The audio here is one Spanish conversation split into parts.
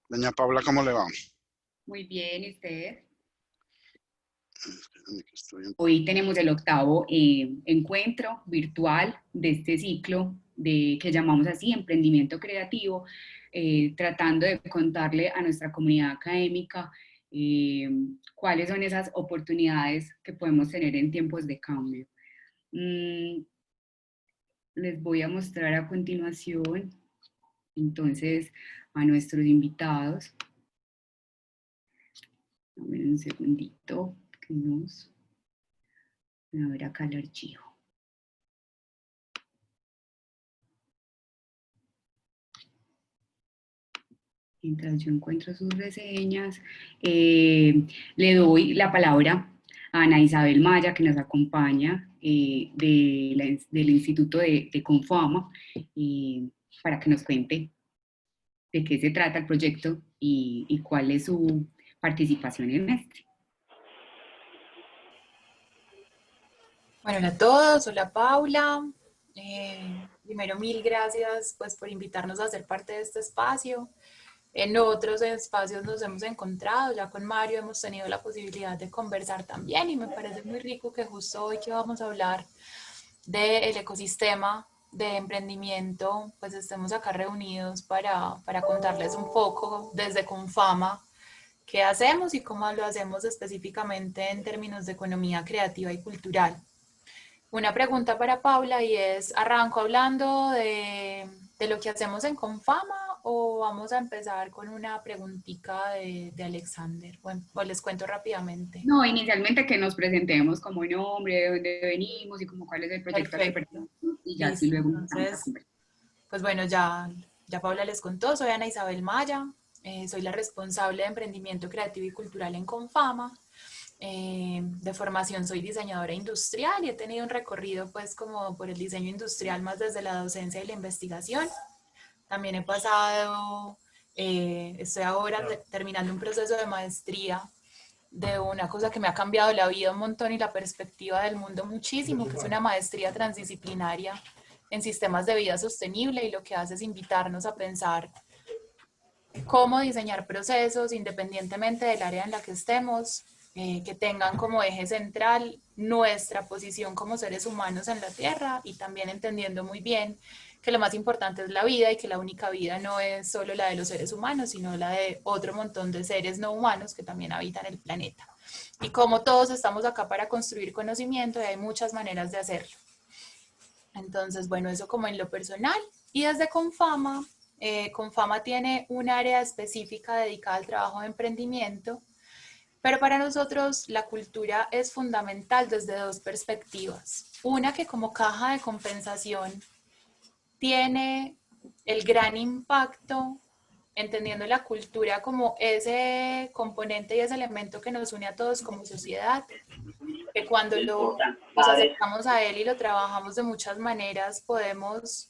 Doña Paula, ¿cómo le va? Muy bien, ¿y usted? Espérame que estoy Hoy tenemos el octavo encuentro virtual de este ciclo que llamamos así Emprendimiento Creativo, tratando de contarle a nuestra comunidad académica eh, cuáles son esas oportunidades que podemos tener en tiempos de cambio. Mm, Les voy a mostrar a continuación entonces a nuestros invitados. A ver un segundito que nos... A ver acá el archivo. Mientras yo encuentro sus reseñas, le doy la palabra a Ana Isabel Maya, que nos acompaña del Instituto de Confama, para que nos cuente de qué se trata el proyecto y cuál es su participación en este. Bueno, hola a todos, hola Paula. Primero, mil gracias pues, por invitarnos a ser parte de este espacio. En otros espacios nos hemos encontrado, ya con Mario hemos tenido la posibilidad de conversar también y me parece muy rico que justo hoy que vamos a hablar del ecosistema de emprendimiento, pues estemos acá reunidos para contarles un poco desde Confama qué hacemos y cómo lo hacemos específicamente en términos de economía creativa y cultural. Una pregunta para Paula y es, ¿arranco hablando de lo que hacemos en Confama o vamos a empezar con una preguntita de Alexander? Bueno, pues les cuento rápidamente. No, inicialmente que nos presentemos como nombre, de dónde venimos y como cuál es el proyecto al que Perfecto, pertenecemos y ya así listo. luego empezamos a Entonces, conversar. pues bueno, ya Paula les contó, soy Ana Isabel Maya, soy la responsable de emprendimiento creativo y cultural en Confama. De formación soy diseñadora industrial y he tenido un recorrido pues como por el diseño industrial más desde la docencia y la investigación. También he pasado, estoy ahora terminando un proceso de maestría de una cosa que me ha cambiado la vida un montón y la perspectiva del mundo muchísimo, que es una maestría transdisciplinaria en sistemas de vida sostenible y lo que hace es invitarnos a pensar cómo diseñar procesos independientemente del área en la que estemos, que tengan como eje central nuestra posición como seres humanos en la Tierra y también entendiendo muy bien que lo más importante es la vida y que la única vida no es solo la de los seres humanos, sino la de otro montón de seres no humanos que también habitan el planeta. Y como todos estamos acá para construir conocimiento y hay muchas maneras de hacerlo. Entonces, bueno, eso como en lo personal. Y desde Confama, Confama tiene un área específica dedicada al trabajo de emprendimiento, pero para nosotros la cultura es fundamental desde dos perspectivas. Una que como caja de compensación tiene el gran impacto, entendiendo la cultura como ese componente y ese elemento que nos une a todos como sociedad, que cuando nos acercamos a él y lo trabajamos de muchas maneras, podemos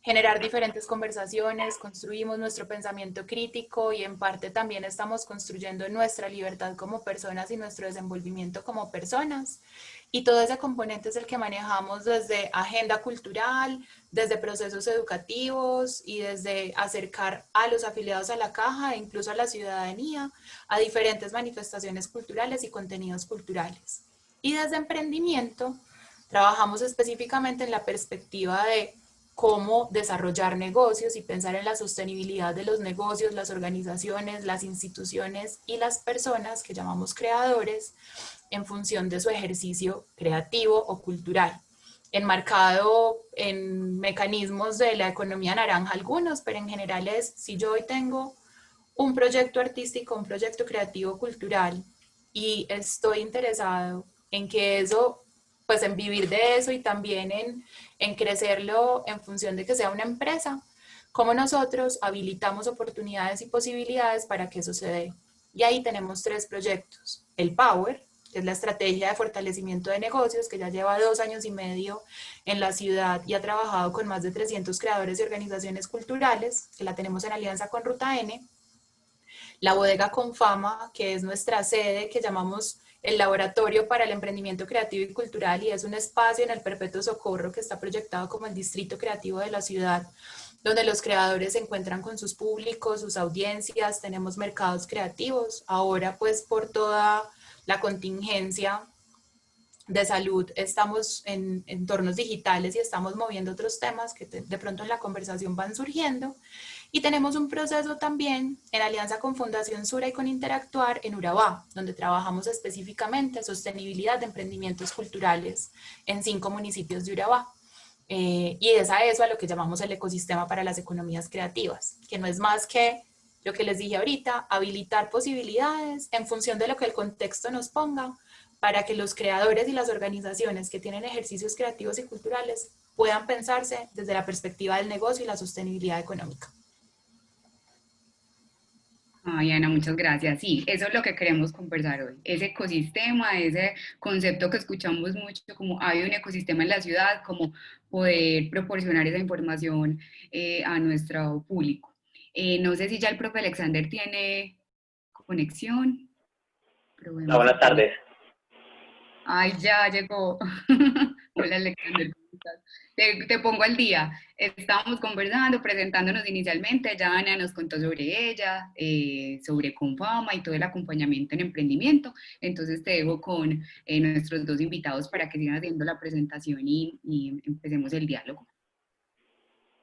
generar diferentes conversaciones, construimos nuestro pensamiento crítico y en parte también estamos construyendo nuestra libertad como personas y nuestro desenvolvimiento como personas. Y todo ese componente es el que manejamos desde agenda cultural, desde procesos educativos y desde acercar a los afiliados a la caja e incluso a la ciudadanía a diferentes manifestaciones culturales y contenidos culturales. Y desde emprendimiento trabajamos específicamente en la perspectiva de cómo desarrollar negocios y pensar en la sostenibilidad de los negocios, las organizaciones, las instituciones y las personas que llamamos creadores en función de su ejercicio creativo o cultural, enmarcado en mecanismos de la economía naranja algunos, pero en general es si yo hoy tengo un proyecto artístico, un proyecto creativo cultural y estoy interesado en que eso, pues en vivir de eso y también en crecerlo en función de que sea una empresa, como nosotros habilitamos oportunidades y posibilidades para que eso se dé. Y ahí tenemos tres proyectos. El Power, que es la estrategia de fortalecimiento de negocios, que ya lleva 2 años y medio en la ciudad y ha trabajado con más de 300 creadores y organizaciones culturales, que la tenemos en alianza con Ruta N. La bodega Confama, que es nuestra sede, que llamamos el Laboratorio para el Emprendimiento Creativo y Cultural y es un espacio en el Perpetuo Socorro que está proyectado como el distrito creativo de la ciudad, donde los creadores se encuentran con sus públicos, sus audiencias, tenemos mercados creativos. Ahora pues por toda la contingencia de salud estamos en entornos digitales y estamos moviendo otros temas que de pronto en la conversación van surgiendo. Y tenemos un proceso también en alianza con Fundación Sura y con Interactuar en Urabá, donde trabajamos específicamente sostenibilidad de emprendimientos culturales en 5 municipios de Urabá. Y es a eso a lo que llamamos el ecosistema para las economías creativas, que no es más que lo que les dije ahorita, habilitar posibilidades en función de lo que el contexto nos ponga para que los creadores y las organizaciones que tienen ejercicios creativos y culturales puedan pensarse desde la perspectiva del negocio y la sostenibilidad económica. Ay, Ana, muchas gracias. Sí, eso es lo que queremos conversar hoy. Ese ecosistema, ese concepto que escuchamos mucho, como hay un ecosistema en la ciudad, como poder proporcionar esa información a nuestro público. No sé si ya el profe Alexander tiene conexión. Hola, Probemos si buenas tiene. tardes. Ay, ya llegó. Hola Alexander, ¿cómo estás? Te pongo al día. Estábamos conversando, presentándonos inicialmente. Ya Ana nos contó sobre ella, sobre Confama y todo el acompañamiento en emprendimiento. Entonces te dejo con nuestros dos invitados para que sigan haciendo la presentación y empecemos el diálogo.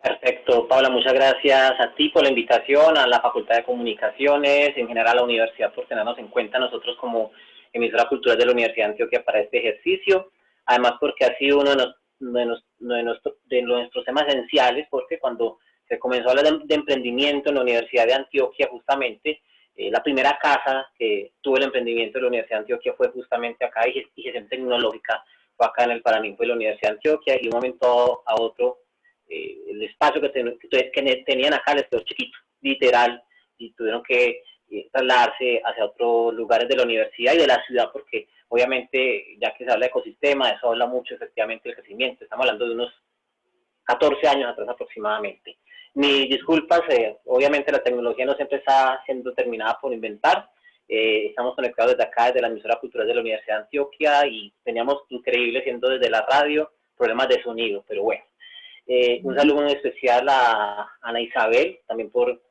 Perfecto, Paula, muchas gracias a ti por la invitación, a la Facultad de Comunicaciones, en general a la universidad por tenernos en cuenta nosotros como emisora cultural de la Universidad de Antioquia para este ejercicio. Además porque ha sido uno de nuestros temas esenciales, porque cuando se comenzó a hablar de emprendimiento en la Universidad de Antioquia, justamente, la primera casa que tuvo el emprendimiento de la Universidad de Antioquia fue justamente acá, y gestión tecnológica fue acá en el Paraninfo de la Universidad de Antioquia, y de un momento a otro el espacio que tenían acá les quedó chiquito, literal, y tuvieron que trasladarse hacia otros lugares de la universidad y de la ciudad, porque obviamente, ya que se habla de ecosistema, eso habla mucho efectivamente del crecimiento. Estamos hablando de unos 14 años atrás aproximadamente. Mis disculpas, obviamente la tecnología no siempre está siendo terminada por inventar. Estamos conectados desde acá, desde la emisora cultural de la Universidad de Antioquia, y teníamos increíble siendo desde la radio problemas de sonido, pero bueno. Un saludo muy especial a Ana Isabel, también por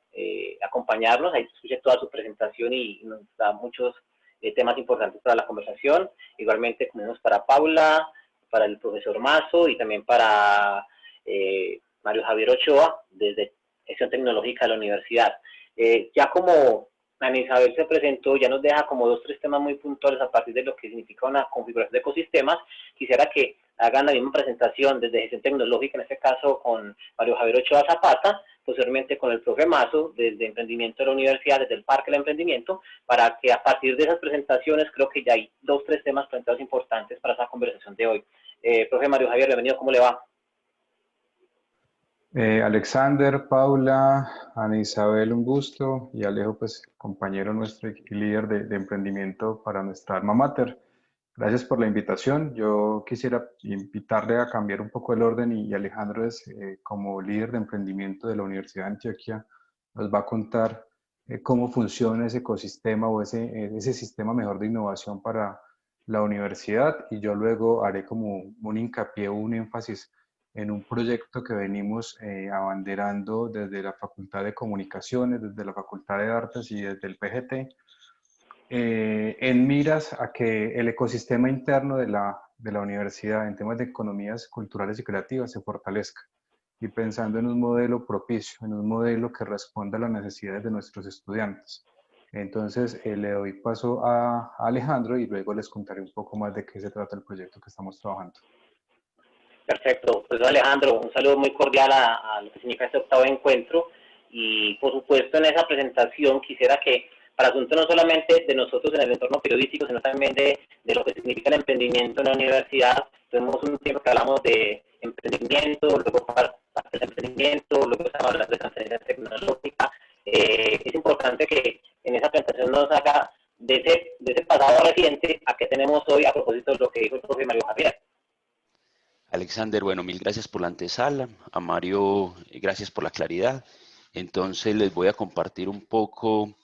acompañarnos. Ahí escuché toda su presentación y nos da muchos temas importantes para la conversación. Igualmente, tenemos para Paula, para el profesor Mazo y también para Mario Javier Ochoa, desde Gestión Tecnológica de la Universidad. Ya como Ana Isabel se presentó, ya nos deja como 2 o 3 temas muy puntuales a partir de lo que significa una configuración de ecosistemas. Quisiera que hagan la misma presentación desde Gestión Tecnológica, en este caso con Mario Javier Ochoa Zapata, posteriormente con el profe Mazo, desde Emprendimiento de la Universidad, desde el Parque del Emprendimiento, para que a partir de esas presentaciones creo que ya hay 2 o 3 temas presentados importantes para esa conversación de hoy. Profe Mario Javier, bienvenido, ¿cómo le va? Alexander, Paula, Ana Isabel, un gusto, y Alejo, pues compañero nuestro y líder de emprendimiento para nuestra alma mater. Gracias por la invitación. Yo quisiera invitarle a cambiar un poco el orden y Alejandro es como líder de emprendimiento de la Universidad de Antioquia, nos va a contar cómo funciona ese ecosistema o ese sistema mejor de innovación para la universidad, y yo luego haré como un hincapié, un énfasis en un proyecto que venimos abanderando desde la Facultad de Comunicaciones, desde la Facultad de Artes y desde el PGT, en miras a que el ecosistema interno de la universidad en temas de economías culturales y creativas se fortalezca, y pensando en un modelo propicio, en un modelo que responda a las necesidades de nuestros estudiantes. Entonces le doy paso a Alejandro y luego les contaré un poco más de qué se trata el proyecto que estamos trabajando. Perfecto, pues Alejandro, un saludo muy cordial a lo que significa este 8º encuentro, y por supuesto en esa presentación quisiera que, para asunto no solamente de nosotros en el entorno periodístico, sino también de lo que significa el emprendimiento en la universidad. Tenemos un tiempo que hablamos de emprendimiento, luego parte del emprendimiento, luego estamos hablando de transferencia tecnológica. Es importante que en esa presentación nos haga de ese pasado reciente a que tenemos hoy, a propósito de lo que dijo el profe Mario Javier. Alexander, bueno, mil gracias por la antesala. A Mario, gracias por la claridad. Entonces les voy a compartir un poco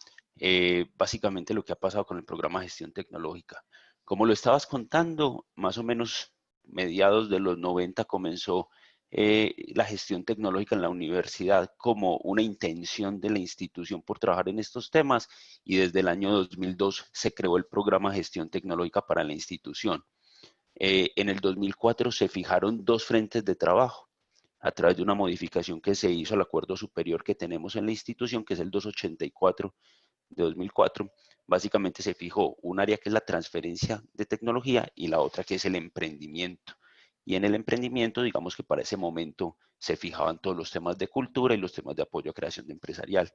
básicamente lo que ha pasado con el programa de gestión tecnológica. Como lo estabas contando, más o menos mediados de los 90 comenzó la gestión tecnológica en la universidad como una intención de la institución por trabajar en estos temas, y desde el año 2002 se creó el programa Gestión Tecnológica para la institución. En el 2004 se fijaron 2 frentes de trabajo a través de una modificación que se hizo al acuerdo superior que tenemos en la institución, que es el 284 de 2004. Básicamente se fijó un área que es la transferencia de tecnología y la otra que es el emprendimiento. Y en el emprendimiento, digamos que para ese momento se fijaban todos los temas de cultura y los temas de apoyo a creación de empresarial.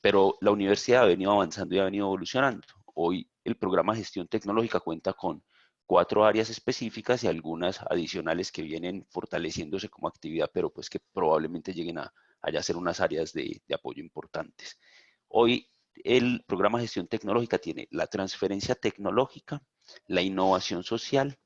Pero la universidad ha venido avanzando y ha venido evolucionando. Hoy el programa Gestión Tecnológica cuenta con 4 áreas específicas y algunas adicionales que vienen fortaleciéndose como actividad, pero pues que probablemente lleguen a ya ser unas áreas de apoyo importantes. Hoy el programa de gestión tecnológica tiene la transferencia tecnológica, la innovación social,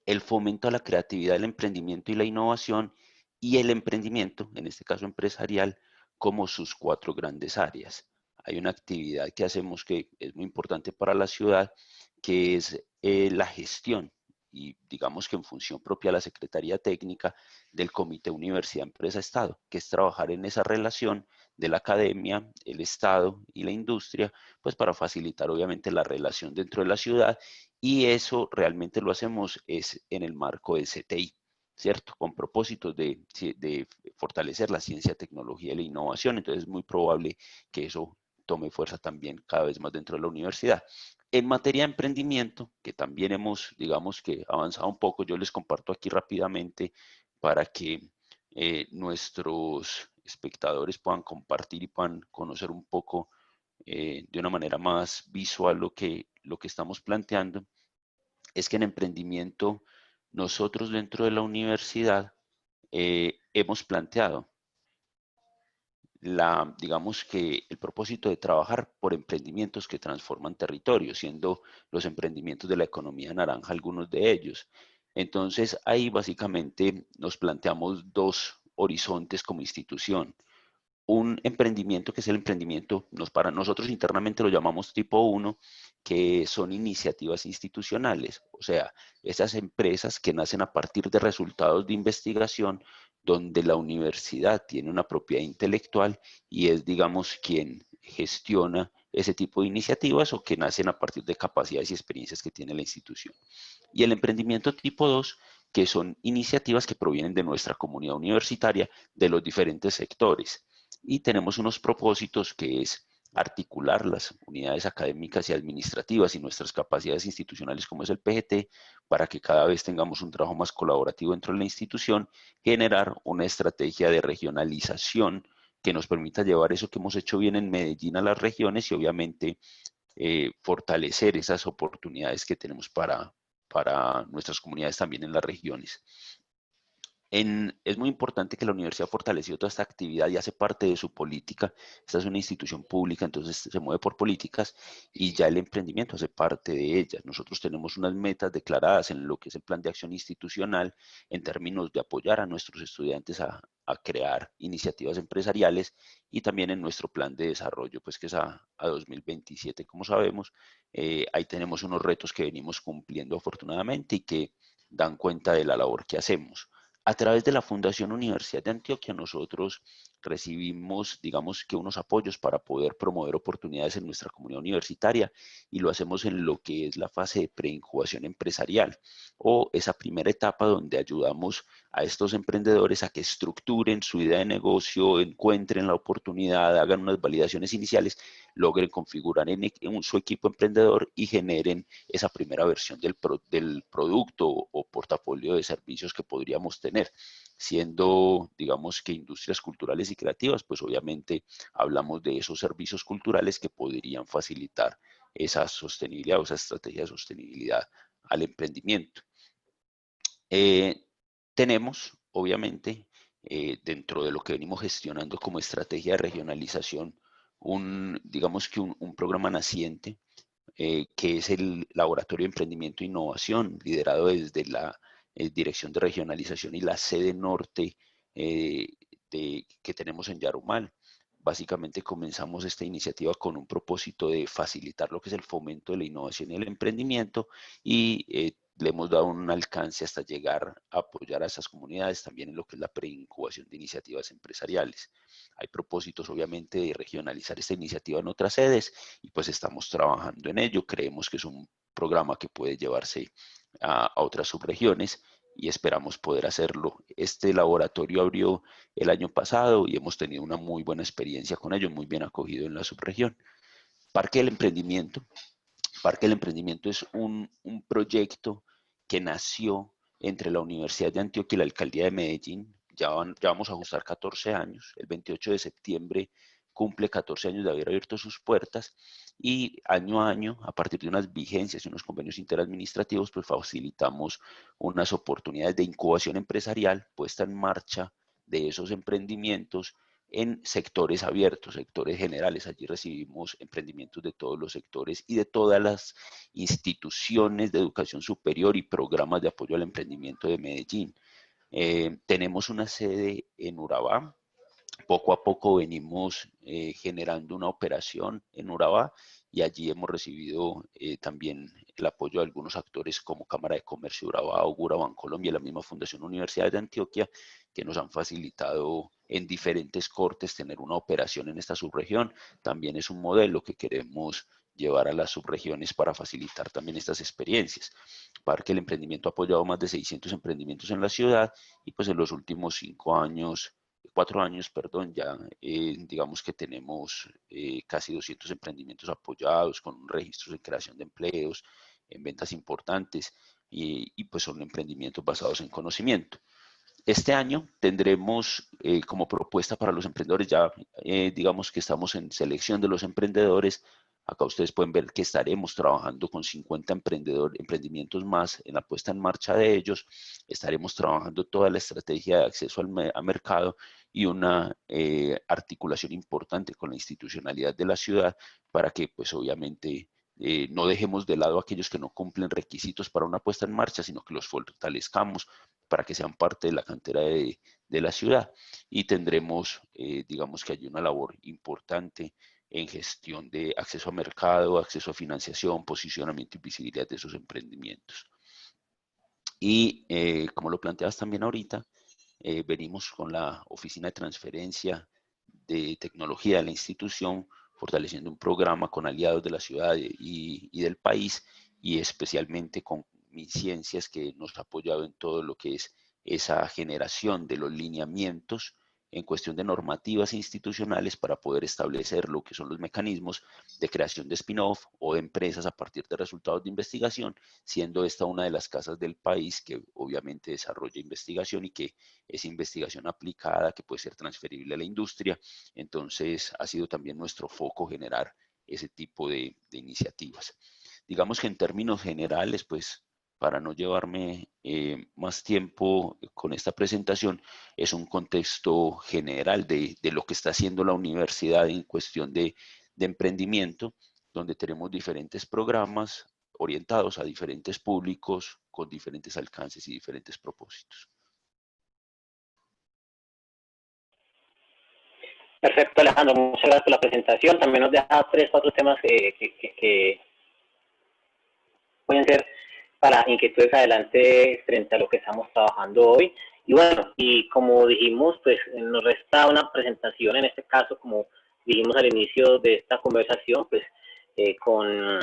el fomento a la creatividad, el emprendimiento y la innovación, y el emprendimiento, en este caso empresarial, como sus 4 grandes áreas. Hay una actividad que hacemos que es muy importante para la ciudad, que es la gestión, y digamos que en función propia de la Secretaría Técnica del Comité Universidad Empresa Estado, que es trabajar en esa relación de la academia, el Estado y la industria, pues para facilitar obviamente la relación dentro de la ciudad, y eso realmente lo hacemos es en el marco del CTI, ¿cierto? Con propósitos de fortalecer la ciencia, tecnología y la innovación. Entonces es muy probable que eso tome fuerza también cada vez más dentro de la universidad. En materia de emprendimiento, que también hemos, digamos que avanzado un poco, yo les comparto aquí rápidamente para que nuestros espectadores puedan compartir y puedan conocer un poco de una manera más visual lo que estamos planteando. Es que en emprendimiento nosotros dentro de la universidad hemos planteado digamos que el propósito de trabajar por emprendimientos que transforman territorios, siendo los emprendimientos de la economía naranja algunos de ellos. Entonces ahí básicamente nos planteamos 2 horizontes como institución. Un emprendimiento que es el emprendimiento, para nosotros internamente lo llamamos tipo 1, que son iniciativas institucionales, o sea, esas empresas que nacen a partir de resultados de investigación donde la universidad tiene una propiedad intelectual y es, digamos, quien gestiona ese tipo de iniciativas o que nacen a partir de capacidades y experiencias que tiene la institución. Y el emprendimiento tipo 2, que son iniciativas que provienen de nuestra comunidad universitaria, de los diferentes sectores. Y tenemos unos propósitos que es articular las unidades académicas y administrativas y nuestras capacidades institucionales como es el PGT para que cada vez tengamos un trabajo más colaborativo dentro de la institución, generar una estrategia de regionalización que nos permita llevar eso que hemos hecho bien en Medellín a las regiones y obviamente fortalecer esas oportunidades que tenemos para nuestras comunidades también en las regiones. Es muy importante que la universidad ha fortalecido toda esta actividad y hace parte de su política. Esta es una institución pública, entonces se mueve por políticas y ya el emprendimiento hace parte de ellas. Nosotros tenemos unas metas declaradas en lo que es el plan de acción institucional en términos de apoyar a nuestros estudiantes a crear iniciativas empresariales y también en nuestro plan de desarrollo, pues que es a 2027, como sabemos. Ahí tenemos unos retos que venimos cumpliendo afortunadamente y que dan cuenta de la labor que hacemos. A través de la Fundación Universidad de Antioquia nosotros recibimos, digamos que unos apoyos para poder promover oportunidades en nuestra comunidad universitaria y lo hacemos en lo que es la fase de preincubación empresarial o esa primera etapa donde ayudamos a estos emprendedores a que estructuren su idea de negocio, encuentren la oportunidad, hagan unas validaciones iniciales, logren configurar en su equipo emprendedor y generen esa primera versión del producto o portafolio de servicios que podríamos tener. Siendo, digamos que industrias culturales y creativas, pues obviamente hablamos de esos servicios culturales que podrían facilitar esa sostenibilidad o esa estrategia de sostenibilidad al emprendimiento. Tenemos, obviamente, dentro de lo que venimos gestionando como estrategia de regionalización, digamos que un programa naciente, que es el Laboratorio de Emprendimiento e Innovación, liderado desde la Dirección de Regionalización y la sede norte que tenemos en Yarumal. Básicamente comenzamos esta iniciativa con un propósito de facilitar lo que es el fomento de la innovación y el emprendimiento y le hemos dado un alcance hasta llegar a apoyar a esas comunidades también en lo que es la preincubación de iniciativas empresariales. Hay propósitos, obviamente, de regionalizar esta iniciativa en otras sedes y pues estamos trabajando en ello. Creemos que es un programa que puede llevarse a otras subregiones y esperamos poder hacerlo. Este laboratorio abrió el año pasado y hemos tenido una muy buena experiencia con ello, muy bien acogido en la subregión. Parque del Emprendimiento. Parque del Emprendimiento es un proyecto que nació entre la Universidad de Antioquia y la Alcaldía de Medellín. Ya vamos a ajustar 14 años. El 28 de septiembre cumple 14 años de haber abierto sus puertas y año a año, a partir de unas vigencias y unos convenios interadministrativos, pues facilitamos unas oportunidades de incubación empresarial puesta en marcha de esos emprendimientos en sectores abiertos, sectores generales. Allí recibimos emprendimientos de todos los sectores y de todas las instituciones de educación superior y programas de apoyo al emprendimiento de Medellín. Tenemos una sede en Urabá. Poco a poco venimos generando una operación en Urabá y allí hemos recibido también el apoyo de algunos actores como Cámara de Comercio de Urabá, Augura Bancolombia y la misma Fundación Universidad de Antioquia, que nos han facilitado en diferentes cortes tener una operación en esta subregión. También es un modelo que queremos llevar a las subregiones para facilitar también estas experiencias. Parque del Emprendimiento ha apoyado más de 600 emprendimientos en la ciudad y pues en los últimos 4 años, perdón, ya digamos que tenemos casi 200 emprendimientos apoyados con registros de creación de empleos, en ventas importantes y pues son emprendimientos basados en conocimiento. Este año tendremos como propuesta para los emprendedores, ya digamos que estamos en selección de los emprendedores. Acá ustedes pueden ver que estaremos trabajando con 50 emprendimientos más en la puesta en marcha de ellos. Estaremos trabajando toda la estrategia de acceso al mercado y una articulación importante con la institucionalidad de la ciudad para que pues obviamente no dejemos de lado a aquellos que no cumplen requisitos para una puesta en marcha, sino que los fortalezcamos para que sean parte de la cantera de la ciudad. Y tendremos, digamos que hay una labor importante en gestión de acceso a mercado, acceso a financiación, posicionamiento y visibilidad de esos emprendimientos. Y como lo planteabas también ahorita, venimos con la Oficina de Transferencia de Tecnología de la institución, fortaleciendo un programa con aliados de la ciudad y del país, y especialmente con MinCiencias, que nos ha apoyado en todo lo que es esa generación de los lineamientos en cuestión de normativas institucionales para poder establecer lo que son los mecanismos de creación de spin-off o de empresas a partir de resultados de investigación, siendo esta una de las casas del país que obviamente desarrolla investigación y que es investigación aplicada que puede ser transferible a la industria. Entonces ha sido también nuestro foco generar ese tipo de iniciativas. Digamos que en términos generales, pues para no llevarme más tiempo con esta presentación, es un contexto general de lo que está haciendo la universidad en cuestión de emprendimiento, donde tenemos diferentes programas orientados a diferentes públicos con diferentes alcances y diferentes propósitos. Perfecto, Alejandro, muchas gracias por la presentación. También nos deja 3 o 4 temas que pueden ser para inquietudes adelante frente a lo que estamos trabajando hoy. Y bueno, y como dijimos, pues nos resta una presentación, en este caso, como dijimos al inicio de esta conversación, pues con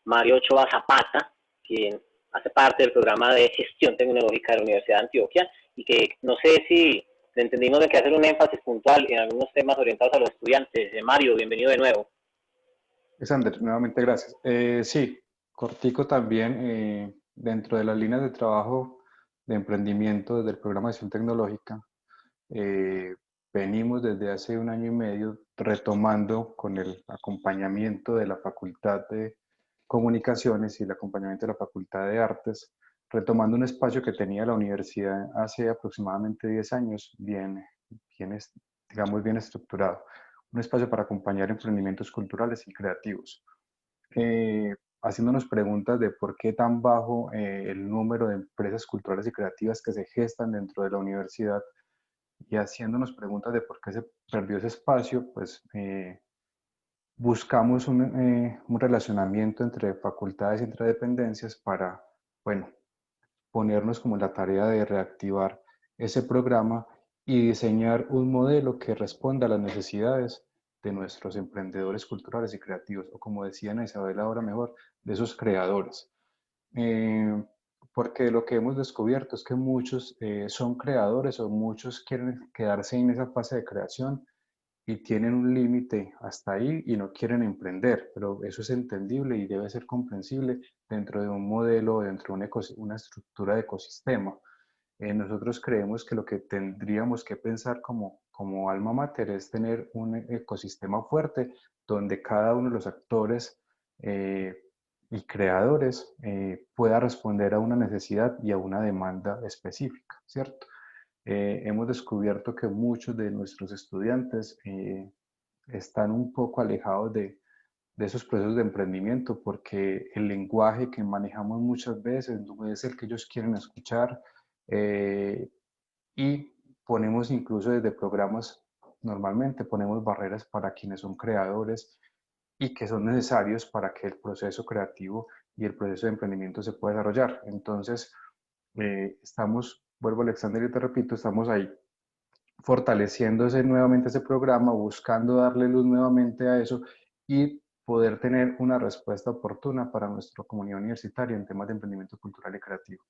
Mario Ochoa Zapata, quien hace parte del programa de gestión tecnológica de la Universidad de Antioquia, y que no sé si entendimos de que hacer un énfasis puntual en algunos temas orientados a los estudiantes. Mario, bienvenido de nuevo. Alexander, nuevamente gracias. Sí, cortico también, dentro de las líneas de trabajo de emprendimiento desde el programa de acción tecnológica, venimos desde hace 1 año y medio retomando con el acompañamiento de la Facultad de Comunicaciones y el acompañamiento de la Facultad de Artes, retomando un espacio que tenía la universidad hace aproximadamente 10 años, digamos, bien estructurado. Un espacio para acompañar emprendimientos culturales y creativos. Haciéndonos preguntas de por qué tan bajo el número de empresas culturales y creativas que se gestan dentro de la universidad y haciéndonos preguntas de por qué se perdió ese espacio, pues buscamos un relacionamiento entre facultades y entre dependencias para bueno, ponernos como la tarea de reactivar ese programa y diseñar un modelo que responda a las necesidades de nuestros emprendedores culturales y creativos, o como decía Ana Isabel ahora mejor, de esos creadores. Eh, Porque lo que hemos descubierto es que muchos son creadores o muchos quieren quedarse en esa fase de creación y tienen un límite hasta ahí y no quieren emprender, pero eso es entendible y debe ser comprensible dentro de un modelo, dentro de una estructura de ecosistema. Nosotros creemos que lo que tendríamos que pensar como alma mater es tener un ecosistema fuerte donde cada uno de los actores y creadores pueda responder a una necesidad y a una demanda específica, ¿cierto? Hemos descubierto que muchos de nuestros estudiantes están un poco alejados de esos procesos de emprendimiento porque el lenguaje que manejamos muchas veces no es el que ellos quieren escuchar eh, y ponemos incluso desde programas, normalmente ponemos barreras para quienes son creadores y que son necesarios para que el proceso creativo y el proceso de emprendimiento se pueda desarrollar. Entonces, estamos, vuelvo Alexander y te repito, estamos ahí fortaleciéndose nuevamente ese programa, buscando darle luz nuevamente a eso y poder tener una respuesta oportuna para nuestra comunidad universitaria en temas de emprendimiento cultural y creativo.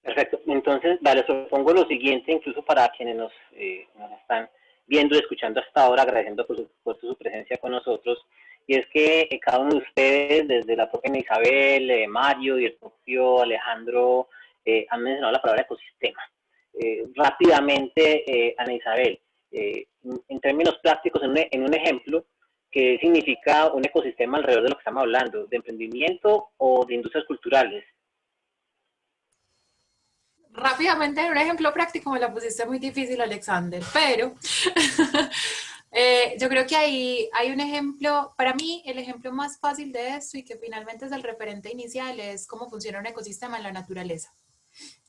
Perfecto. Entonces, vale, propongo lo siguiente, incluso para quienes nos están viendo y escuchando hasta ahora, agradeciendo por supuesto su presencia con nosotros, y es que cada uno de ustedes, desde la propia Isabel, Mario y el propio Alejandro, han mencionado la palabra ecosistema. Rápidamente, Ana Isabel, en términos prácticos, en un ejemplo, ¿qué significa un ecosistema alrededor de lo que estamos hablando? ¿De emprendimiento o de industrias culturales? Rápidamente, en un ejemplo práctico me la pusiste muy difícil, Alexander, pero yo creo que ahí hay un ejemplo, para mí el ejemplo más fácil de esto y que finalmente es el referente inicial es cómo funciona un ecosistema en la naturaleza.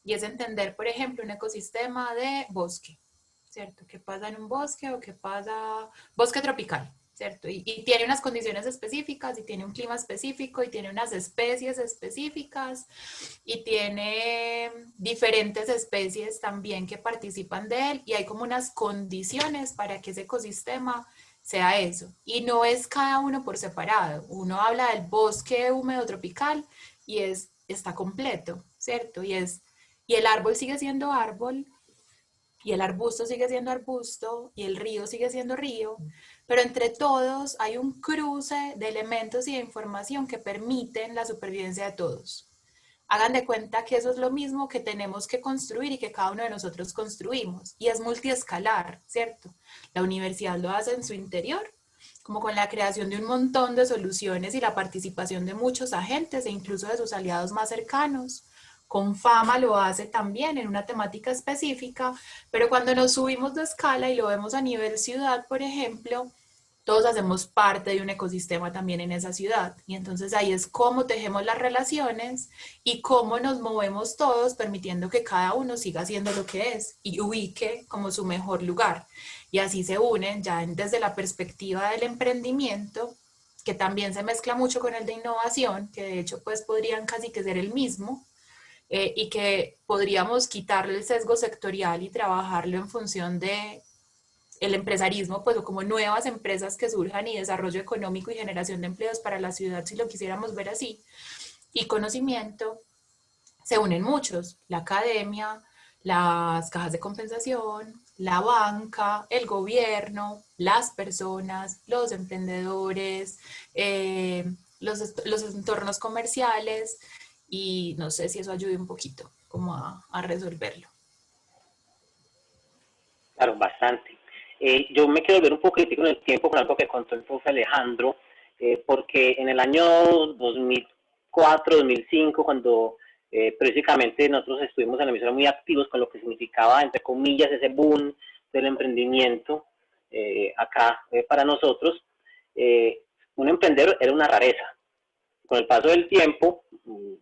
Y es entender, por ejemplo, un ecosistema de bosque, ¿cierto? ¿Qué pasa en un bosque o qué pasa? Bosque tropical, ¿cierto? Y tiene unas condiciones específicas y tiene un clima específico y tiene unas especies específicas y tiene diferentes especies también que participan de él y hay como unas condiciones para que ese ecosistema sea eso. Y no es cada uno por separado. Uno habla del bosque húmedo tropical y está completo, ¿cierto? Y el árbol sigue siendo árbol, y el arbusto sigue siendo arbusto, y el río sigue siendo río, pero entre todos hay un cruce de elementos y de información que permiten la supervivencia de todos. Hagan de cuenta que eso es lo mismo que tenemos que construir y que cada uno de nosotros construimos, y es multiescalar, ¿cierto? La universidad lo hace en su interior, como con la creación de un montón de soluciones y la participación de muchos agentes e incluso de sus aliados más cercanos. Con Fama lo hace también en una temática específica, pero cuando nos subimos de escala y lo vemos a nivel ciudad, por ejemplo, todos hacemos parte de un ecosistema también en esa ciudad. Y entonces ahí es cómo tejemos las relaciones y cómo nos movemos todos, permitiendo que cada uno siga haciendo lo que es y ubique como su mejor lugar. Y así se unen ya desde la perspectiva del emprendimiento, que también se mezcla mucho con el de innovación, que de hecho pues podrían casi que ser el mismo, y que podríamos quitarle el sesgo sectorial y trabajarlo en función de el empresarismo, pues o como nuevas empresas que surjan y desarrollo económico y generación de empleos para la ciudad, si lo quisiéramos ver así, y conocimiento, se unen muchos, la academia, las cajas de compensación, la banca, el gobierno, las personas, los emprendedores, los entornos comerciales, y no sé si eso ayude un poquito como a resolverlo. Claro, bastante. Yo me quiero ver un poquitico en el tiempo con algo que contó el profe Alejandro, porque en el año 2004, 2005, cuando precisamente nosotros estuvimos en la emisora muy activos con lo que significaba, entre comillas, ese boom del emprendimiento acá para nosotros, un emprendedor era una rareza. Con el paso del tiempo,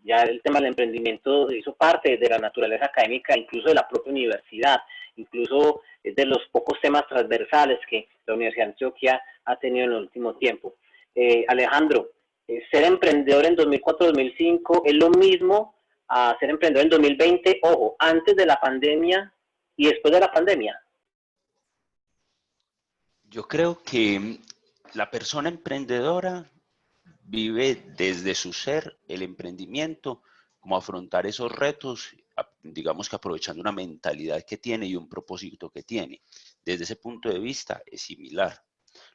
ya el tema del emprendimiento hizo parte de la naturaleza académica, incluso de la propia universidad, incluso es de los pocos temas transversales que la Universidad de Antioquia ha tenido en el último tiempo. Alejandro, ser emprendedor en 2004-2005 es lo mismo a ser emprendedor en 2020, ojo, antes de la pandemia y después de la pandemia? Yo creo que la persona emprendedora vive desde su ser el emprendimiento, como afrontar esos retos, digamos que aprovechando una mentalidad que tiene y un propósito que tiene. Desde ese punto de vista es similar.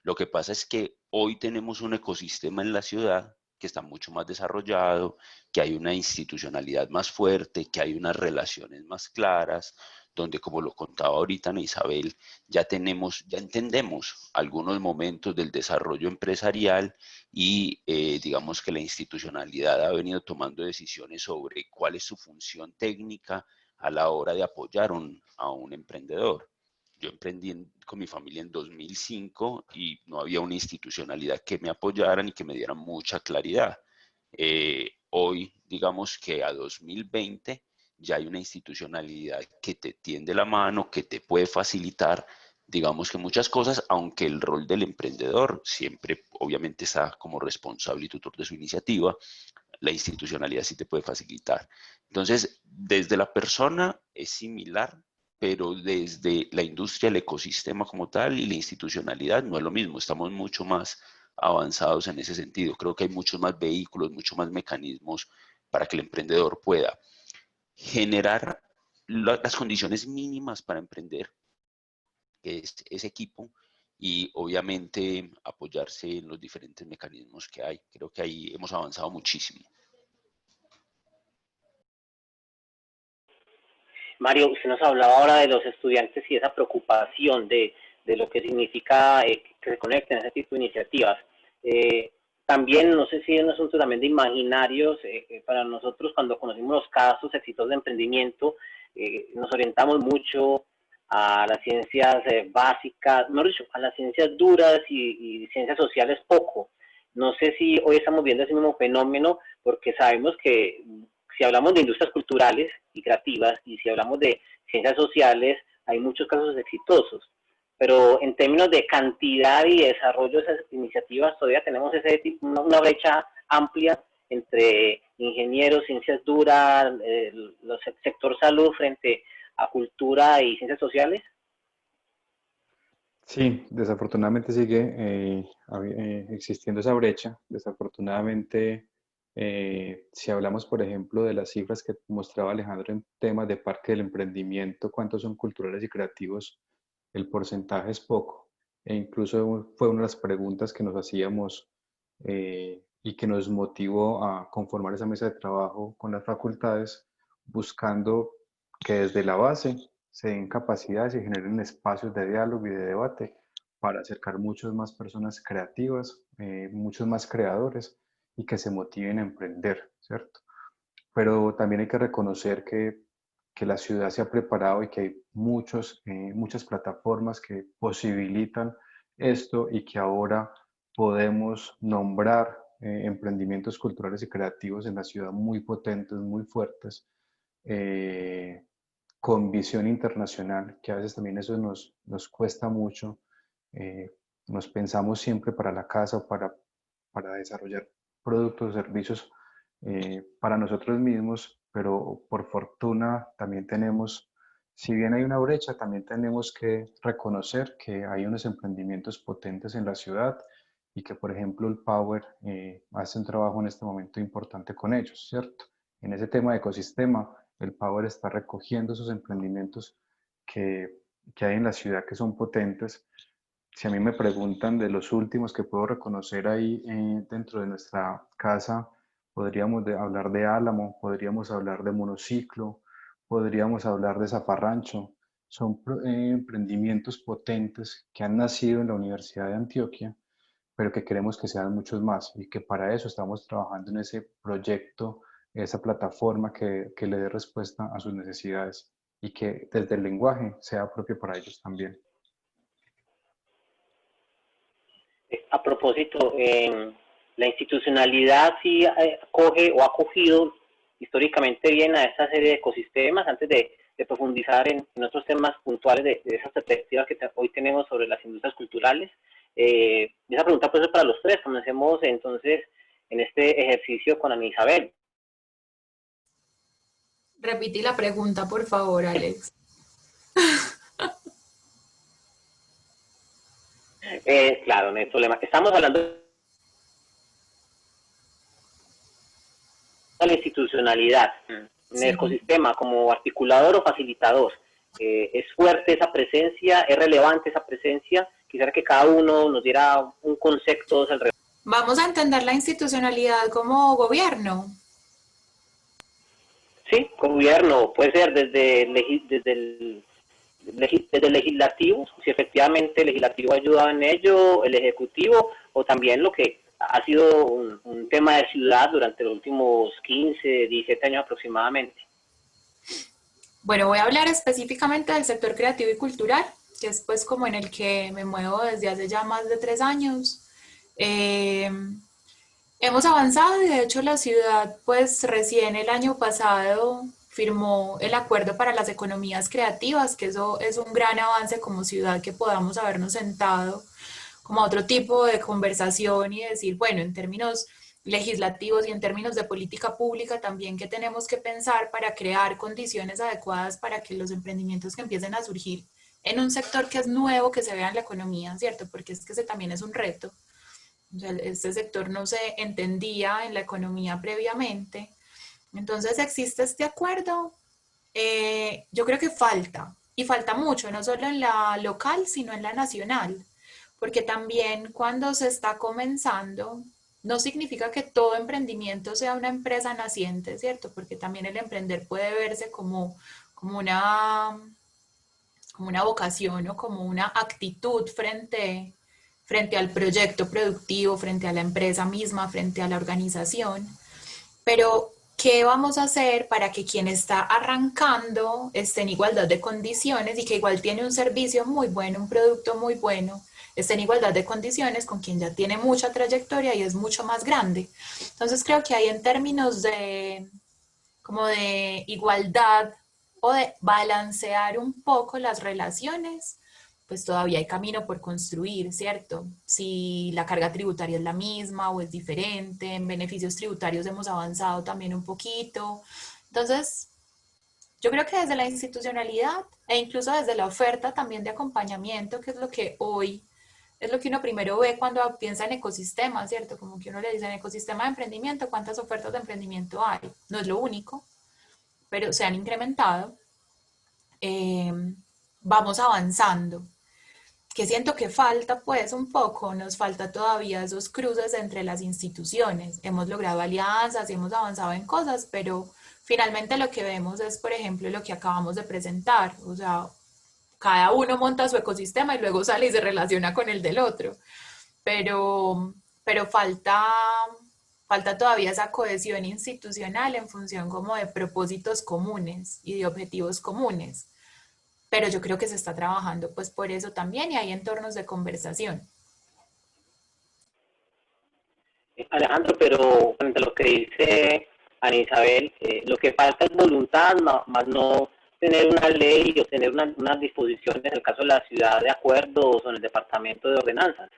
Lo que pasa es que hoy tenemos un ecosistema en la ciudad que está mucho más desarrollado, que hay una institucionalidad más fuerte, que hay unas relaciones más claras, donde, como lo contaba ahorita Ana Isabel, ya entendemos algunos momentos del desarrollo empresarial y digamos que la institucionalidad ha venido tomando decisiones sobre cuál es su función técnica a la hora de apoyar a un emprendedor. Yo emprendí con mi familia en 2005 y no había una institucionalidad que me apoyara ni que me diera mucha claridad. Hoy, digamos que a 2020, ya hay una institucionalidad que te tiende la mano, que te puede facilitar, digamos que muchas cosas, aunque el rol del emprendedor siempre, obviamente, está como responsable y tutor de su iniciativa, la institucionalidad sí te puede facilitar. Entonces, desde la persona es similar, pero desde la industria, el ecosistema como tal y la institucionalidad no es lo mismo. Estamos mucho más avanzados en ese sentido. Creo que hay muchos más vehículos, muchos más mecanismos para que el emprendedor pueda generar las condiciones mínimas para emprender, que es ese equipo, y obviamente apoyarse en los diferentes mecanismos que hay. Creo que ahí hemos avanzado muchísimo. Mario, usted nos hablaba ahora de los estudiantes y esa preocupación de lo que significa que se conecten a ese tipo de iniciativas. También, no sé si es un asunto también de imaginarios, para nosotros cuando conocimos los casos exitosos de emprendimiento, nos orientamos mucho a las ciencias básicas, mejor dicho, a las ciencias duras y ciencias sociales poco. No sé si hoy estamos viendo ese mismo fenómeno, porque sabemos que si hablamos de industrias culturales y creativas y si hablamos de ciencias sociales, hay muchos casos exitosos. Pero en términos de cantidad y desarrollo de esas iniciativas, todavía tenemos una brecha amplia entre ingenieros, ciencias duras, el sector salud frente a cultura y ciencias sociales. Sí, desafortunadamente sigue existiendo esa brecha. Desafortunadamente, si hablamos, por ejemplo, de las cifras que mostraba Alejandro en temas de Parque del Emprendimiento, cuántos son culturales y creativos, el porcentaje es poco. E incluso fue una de las preguntas que nos hacíamos y que nos motivó a conformar esa mesa de trabajo con las facultades, buscando que desde la base se den capacidades y generen espacios de diálogo y de debate para acercar muchas más personas creativas, muchos más creadores y que se motiven a emprender, ¿cierto? Pero también hay que reconocer que la ciudad se ha preparado y que hay muchas plataformas que posibilitan esto y que ahora podemos nombrar emprendimientos culturales y creativos en la ciudad muy potentes, muy fuertes, eh, con visión internacional, que a veces también eso nos cuesta mucho. eh, Nos pensamos siempre para la casa o para desarrollar productos o servicios para nosotros mismos, pero por fortuna también tenemos, si bien hay una brecha, también tenemos que reconocer que hay unos emprendimientos potentes en la ciudad y que, por ejemplo, el Power hace un trabajo en este momento importante con ellos, ¿cierto? En ese tema de ecosistema, el Power está recogiendo esos emprendimientos que, que hay en la ciudad que son potentes. Si a mí me preguntan de los últimos que puedo reconocer ahí dentro de nuestra casa, podríamos hablar de Álamo, podríamos hablar de Monociclo, podríamos hablar de Zafarrancho. Son emprendimientos potentes que han nacido en la Universidad de Antioquia, pero que queremos que sean muchos más y que para eso estamos trabajando en ese proyecto, esa plataforma que le dé respuesta a sus necesidades y que desde el lenguaje sea propio para ellos también. A propósito, la institucionalidad sí acoge o ha acogido históricamente bien a esta serie de ecosistemas antes de profundizar en otros temas puntuales de esas perspectivas que hoy tenemos sobre las industrias culturales. Esa pregunta puede ser para los tres. Comencemos entonces en este ejercicio con Ana Isabel. Repite la pregunta, por favor, Alex. Claro, no hay problema. Estamos hablando de la institucionalidad, en el ecosistema como articulador o facilitador. Es fuerte esa presencia, es relevante esa presencia. Quisiera que cada uno nos diera un concepto alrededor. Vamos a entender la institucionalidad como gobierno. Sí, gobierno, puede ser desde el legislativo, si efectivamente el legislativo ha ayudado en ello, el ejecutivo, o también lo que ha sido un tema de ciudad durante los últimos 15, 17 años aproximadamente. Bueno, voy a hablar específicamente del sector creativo y cultural, que es pues como en el que me muevo desde hace ya más de 3 años. Hemos avanzado y de hecho la ciudad pues recién el año pasado firmó el acuerdo para las economías creativas, que eso es un gran avance como ciudad, que podamos habernos sentado como a otro tipo de conversación y decir, bueno, en términos legislativos y en términos de política pública también que tenemos que pensar para crear condiciones adecuadas para que los emprendimientos que empiecen a surgir en un sector que es nuevo, que se vea en la economía, ¿cierto? Porque es que ese también es un reto. O sea, este sector no se entendía en la economía previamente. Entonces existe este acuerdo. Yo creo que falta, y falta mucho, no solo en la local, sino en la nacional, porque también cuando se está comenzando, no significa que todo emprendimiento sea una empresa naciente, ¿cierto? Porque también el emprender puede verse como una vocación o como una actitud frente al proyecto productivo, frente a la empresa misma, frente a la organización. Pero, ¿qué vamos a hacer para que quien está arrancando esté en igualdad de condiciones y que igual tiene un servicio muy bueno, un producto muy bueno, esté en igualdad de condiciones con quien ya tiene mucha trayectoria y es mucho más grande? Entonces creo que hay en términos como de igualdad o de balancear un poco las relaciones, pues todavía hay camino por construir, ¿cierto? Si la carga tributaria es la misma o es diferente, en beneficios tributarios hemos avanzado también un poquito. Entonces, yo creo que desde la institucionalidad e incluso desde la oferta también de acompañamiento, que es lo que hoy es lo que uno primero ve cuando piensa en ecosistema, ¿cierto? Como que uno le dice en ecosistema de emprendimiento, ¿cuántas ofertas de emprendimiento hay? No es lo único, pero se han incrementado. Eh, Vamos avanzando. Que siento que falta pues un poco, nos falta todavía esos cruces entre las instituciones. Hemos logrado alianzas y hemos avanzado en cosas, pero finalmente lo que vemos es, por ejemplo, lo que acabamos de presentar. O sea, cada uno monta su ecosistema y luego sale y se relaciona con el del otro. Pero falta todavía esa cohesión institucional en función como de propósitos comunes y de objetivos comunes. Pero yo creo que se está trabajando pues por eso también y hay entornos de conversación. Alejandro, pero frente a lo que dice Ana Isabel, lo que falta es voluntad, más no tener una ley o tener unas disposiciones, en el caso de la ciudad, de acuerdos o en el departamento de ordenanzas.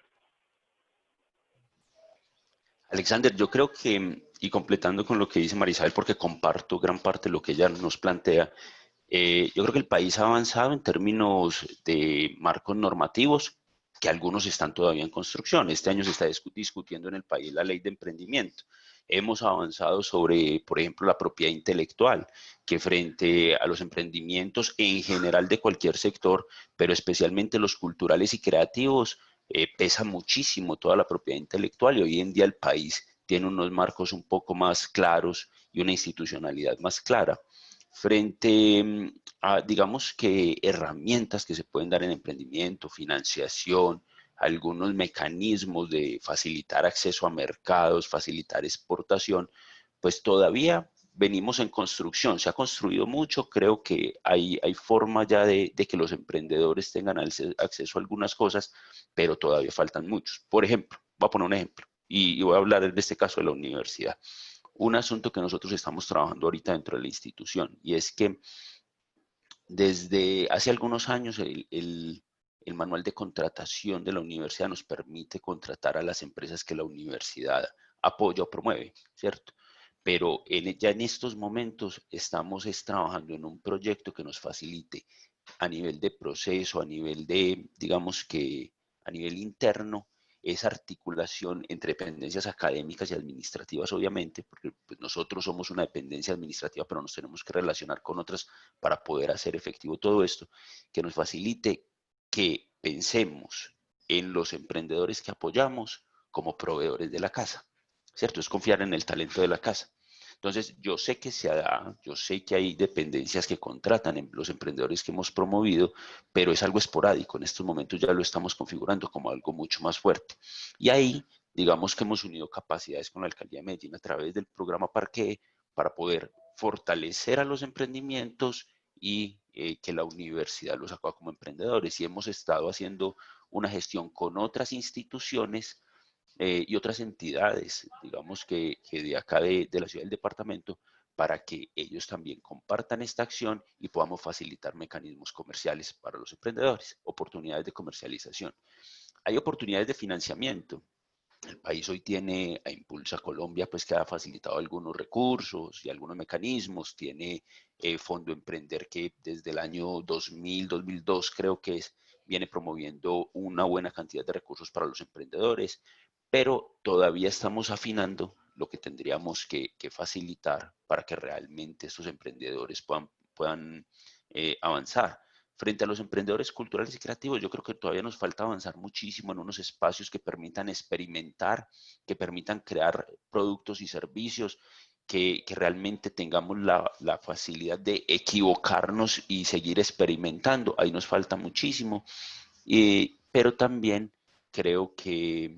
Alexander, yo creo que, y completando con lo que dice Marisabel, porque comparto gran parte de lo que ella nos plantea, yo creo que el país ha avanzado en términos de marcos normativos, que algunos están todavía en construcción. Este año se está discutiendo en el país la ley de emprendimiento. Hemos avanzado sobre, por ejemplo, la propiedad intelectual, que frente a los emprendimientos en general de cualquier sector, pero especialmente los culturales y creativos, pesa muchísimo toda la propiedad intelectual y hoy en día el país tiene unos marcos un poco más claros y una institucionalidad más clara. Frente a, digamos que herramientas que se pueden dar en emprendimiento, financiación, algunos mecanismos de facilitar acceso a mercados, facilitar exportación, pues todavía venimos en construcción, se ha construido mucho, creo que hay forma ya de que los emprendedores tengan acceso a algunas cosas, pero todavía faltan muchos. Por ejemplo, voy a poner un ejemplo y voy a hablar en este caso de la universidad. Un asunto que nosotros estamos trabajando ahorita dentro de la institución y es que desde hace algunos años el manual de contratación de la universidad nos permite contratar a las empresas que la universidad apoya o promueve, ¿cierto? Pero ya en estos momentos estamos trabajando en un proyecto que nos facilite a nivel de proceso, a nivel de, digamos que a nivel interno, esa articulación entre dependencias académicas y administrativas, obviamente, porque pues, nosotros somos una dependencia administrativa, pero nos tenemos que relacionar con otras para poder hacer efectivo todo esto, que nos facilite que pensemos en los emprendedores que apoyamos como proveedores de la casa, ¿cierto? Es confiar en el talento de la casa. Entonces, yo sé que se da, yo sé que hay dependencias que contratan en los emprendedores que hemos promovido, pero es algo esporádico. En estos momentos ya lo estamos configurando como algo mucho más fuerte. Y ahí, digamos que hemos unido capacidades con la Alcaldía de Medellín a través del programa Parque para poder fortalecer a los emprendimientos y que la universidad los acoja como emprendedores. Y hemos estado haciendo una gestión con otras instituciones y otras entidades, digamos que de acá de la ciudad del departamento, para que ellos también compartan esta acción y podamos facilitar mecanismos comerciales para los emprendedores, oportunidades de comercialización. Hay oportunidades de financiamiento. El país hoy tiene a Impulsa Colombia, pues que ha facilitado algunos recursos y algunos mecanismos. Tiene Fondo Emprender que desde el año 2000, 2002 creo que viene promoviendo una buena cantidad de recursos para los emprendedores, pero todavía estamos afinando lo que tendríamos que facilitar para que realmente estos emprendedores puedan avanzar. Frente a los emprendedores culturales y creativos, yo creo que todavía nos falta avanzar muchísimo en unos espacios que permitan experimentar, que permitan crear productos y servicios, que realmente tengamos la facilidad de equivocarnos y seguir experimentando. Ahí nos falta muchísimo, pero también creo que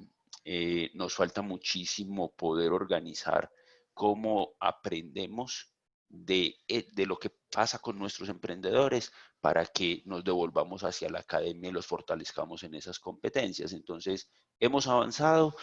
nos falta muchísimo poder organizar cómo aprendemos de lo que pasa con nuestros emprendedores para que nos devolvamos hacia la academia y los fortalezcamos en esas competencias. Entonces, hemos avanzado,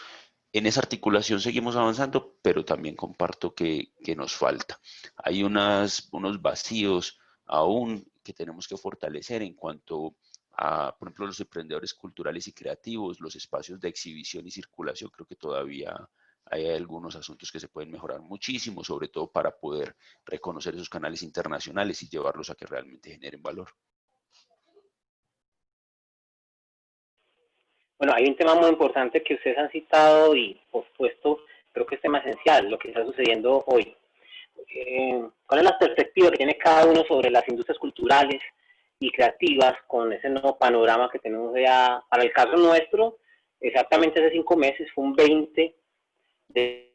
en esa articulación seguimos avanzando, pero también comparto que nos falta. Hay unos vacíos aún que tenemos que fortalecer en cuanto a, por ejemplo, los emprendedores culturales y creativos, los espacios de exhibición y circulación. Creo que todavía hay algunos asuntos que se pueden mejorar muchísimo, sobre todo para poder reconocer esos canales internacionales y llevarlos a que realmente generen valor. Bueno, hay un tema muy importante que ustedes han citado y, por supuesto, creo que es tema esencial, lo que está sucediendo hoy. ¿Cuál es la perspectiva que tiene cada uno sobre las industrias culturales y creativas con ese nuevo panorama que tenemos ya? Para el caso nuestro, exactamente hace 5 meses, fue un 20 de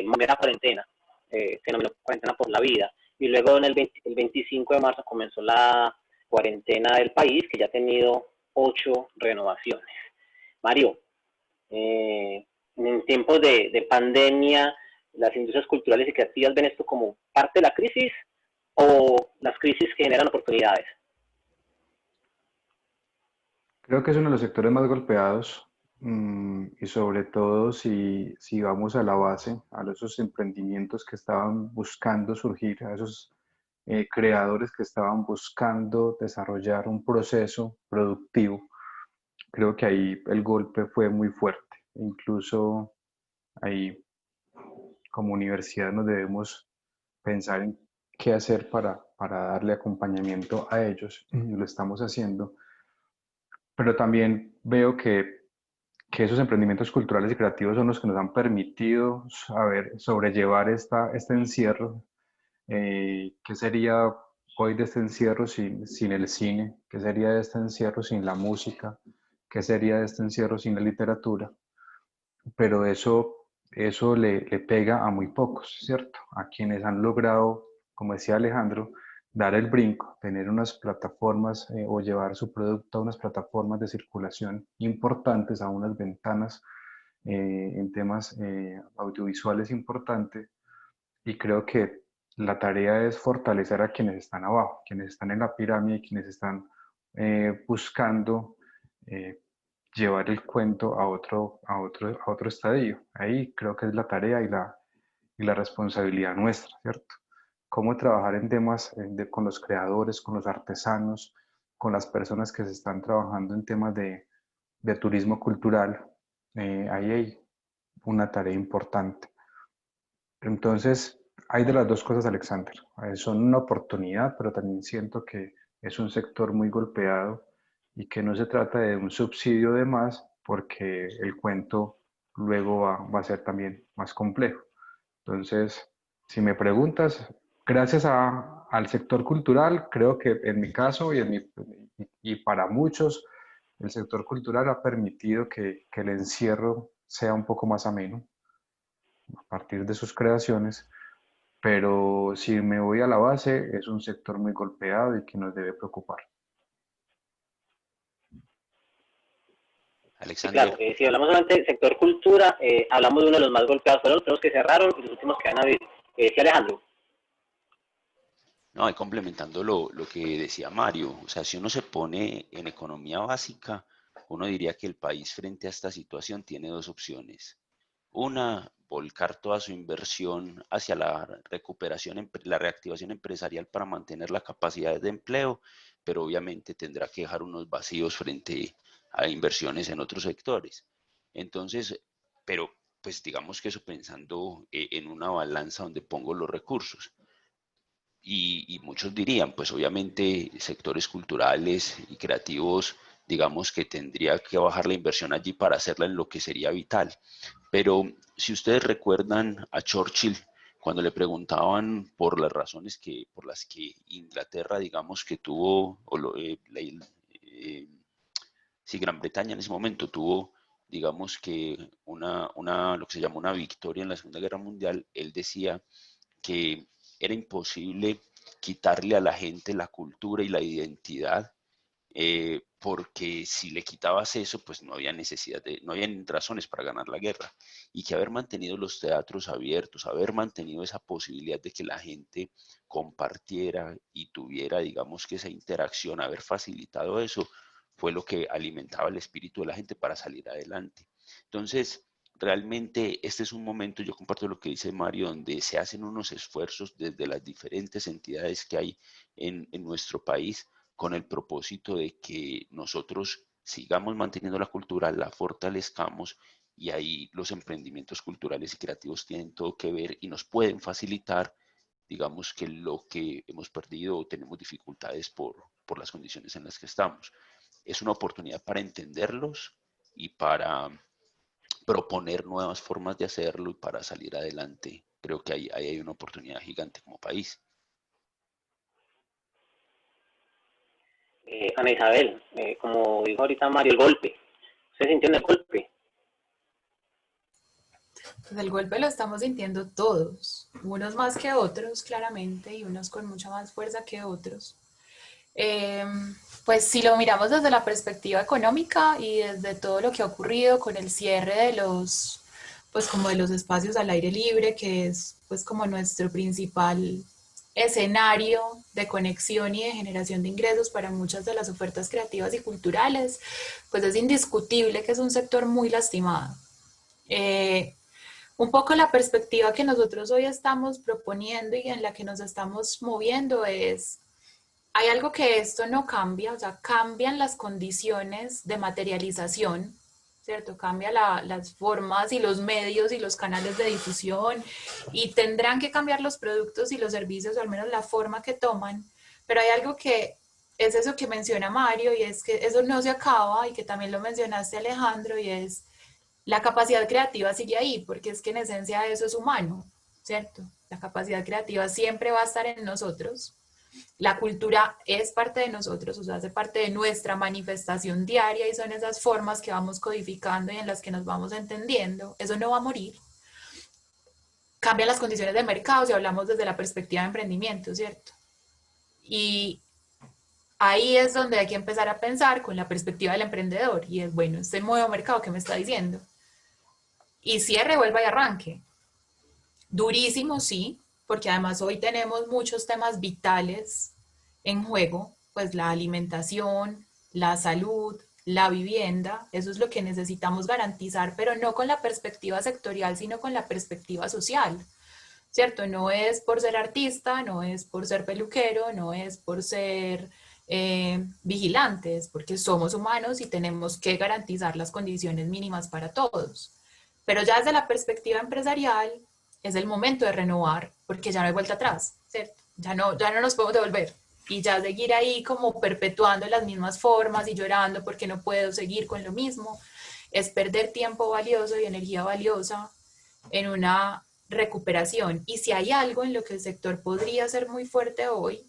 manera cuarentena, se denominó cuarentena por la vida, y luego en el 25 de marzo comenzó la cuarentena del país, que ya ha tenido 8 renovaciones. Mario, en tiempos de pandemia, las industrias culturales y creativas ven esto como parte de la crisis o las crisis que generan oportunidades. Creo que es uno de los sectores más golpeados y sobre todo si vamos a la base, a esos emprendimientos que estaban buscando surgir, a esos creadores que estaban buscando desarrollar un proceso productivo. Creo que ahí el golpe fue muy fuerte. Incluso ahí como universidad nos debemos pensar en qué hacer para darle acompañamiento a ellos. Y lo estamos haciendo. Pero también veo que esos emprendimientos culturales y creativos son los que nos han permitido saber sobrellevar este encierro. ¿Qué sería hoy de este encierro sin el cine? ¿Qué sería de este encierro sin la música? ¿Qué sería de este encierro sin la literatura? Pero eso le pega a muy pocos, ¿cierto? A quienes han logrado, como decía Alejandro, dar el brinco, tener unas plataformas o llevar su producto a unas plataformas de circulación importantes, a unas ventanas en temas audiovisuales importantes. Y creo que la tarea es fortalecer a quienes están abajo, quienes están en la pirámide, quienes están buscando eh, llevar el cuento a otro estadio. Ahí creo que es la tarea y la responsabilidad nuestra, ¿cierto? Cómo trabajar en temas con los creadores, con los artesanos, con las personas que se están trabajando en temas de turismo cultural, ahí hay una tarea importante. Entonces, hay de las dos cosas, Alexander. Son una oportunidad, pero también siento que es un sector muy golpeado y que no se trata de un subsidio de más, porque el cuento luego va a ser también más complejo. Entonces, si me preguntas, gracias al sector cultural, creo que en mi caso y para muchos, el sector cultural ha permitido que el encierro sea un poco más ameno a partir de sus creaciones, pero si me voy a la base, es un sector muy golpeado y que nos debe preocupar. Sí, claro. Alexander, Si hablamos solamente del sector cultura, hablamos de uno de los más golpeados, fueron los primeros que cerraron y los últimos que van a abrir. Sí, Alejandro. no, y complementando lo que decía Mario, o sea, si uno se pone en economía básica, uno diría que el país frente a esta situación tiene dos opciones. Una, volcar toda su inversión hacia la recuperación, la reactivación empresarial para mantener la capacidad de empleo, pero obviamente tendrá que dejar unos vacíos frente a inversiones en otros sectores. Entonces, pero pues digamos que eso pensando en una balanza donde pongo los recursos. Y muchos dirían, pues obviamente sectores culturales y creativos, digamos que tendría que bajar la inversión allí para hacerla en lo que sería vital. Pero si ustedes recuerdan a Churchill, cuando le preguntaban por las razones por las que Inglaterra, digamos que tuvo, si Gran Bretaña en ese momento tuvo, digamos que lo que se llama una victoria en la Segunda Guerra Mundial, él decía que era imposible quitarle a la gente la cultura y la identidad, porque si le quitabas eso, pues no había no había razones para ganar la guerra. Y que haber mantenido los teatros abiertos, haber mantenido esa posibilidad de que la gente compartiera y tuviera, digamos que esa interacción, haber facilitado eso, fue lo que alimentaba el espíritu de la gente para salir adelante. Entonces, realmente este es un momento, yo comparto lo que dice Mario, donde se hacen unos esfuerzos desde las diferentes entidades que hay en nuestro país con el propósito de que nosotros sigamos manteniendo la cultura, la fortalezcamos, y ahí los emprendimientos culturales y creativos tienen todo que ver y nos pueden facilitar, digamos, que lo que hemos perdido o tenemos dificultades por las condiciones en las que estamos. Es una oportunidad para entenderlos y para proponer nuevas formas de hacerlo y para salir adelante. Creo que ahí hay una oportunidad gigante como país. Ana Isabel, como dijo ahorita Mario, el golpe. ¿Usted sintió el golpe? Pues el golpe lo estamos sintiendo todos, unos más que otros, claramente, y unos con mucha más fuerza que otros. Eh, pues si lo miramos desde la perspectiva económica y desde todo lo que ha ocurrido con el cierre de pues como de los espacios al aire libre, que es pues como nuestro principal escenario de conexión y de generación de ingresos para muchas de las ofertas creativas y culturales, pues es indiscutible que es un sector muy lastimado. Un poco la perspectiva que nosotros hoy estamos proponiendo y en la que nos estamos moviendo es, hay algo que esto no cambia, o sea, cambian las condiciones de materialización, ¿cierto? Cambian las formas y los medios y los canales de difusión y tendrán que cambiar los productos y los servicios, o al menos la forma que toman, pero hay algo que es eso que menciona Mario y es que eso no se acaba y que también lo mencionaste Alejandro y es la capacidad creativa sigue ahí, porque es que en esencia eso es humano, ¿cierto? La capacidad creativa siempre va a estar en nosotros. La cultura es parte de nosotros, o sea, hace parte de nuestra manifestación diaria y son esas formas que vamos codificando y en las que nos vamos entendiendo. Eso no va a morir. Cambian las condiciones de mercado si hablamos desde la perspectiva de emprendimiento, ¿cierto? Y ahí es donde hay que empezar a pensar con la perspectiva del emprendedor y es, bueno, este nuevo mercado que me está diciendo. Y cierre, vuelva y arranque. Durísimo, sí, porque además hoy tenemos muchos temas vitales en juego, pues la alimentación, la salud, la vivienda, eso es lo que necesitamos garantizar, pero no con la perspectiva sectorial, sino con la perspectiva social, ¿cierto? No es por ser artista, no es por ser peluquero, no es por ser vigilantes, porque somos humanos y tenemos que garantizar las condiciones mínimas para todos. Pero ya desde la perspectiva empresarial es el momento de renovar, porque ya no hay vuelta atrás, ¿cierto? Ya no nos podemos devolver. Y ya seguir ahí como perpetuando las mismas formas y llorando porque no puedo seguir con lo mismo, es perder tiempo valioso y energía valiosa en una recuperación. Y si hay algo en lo que el sector podría ser muy fuerte hoy,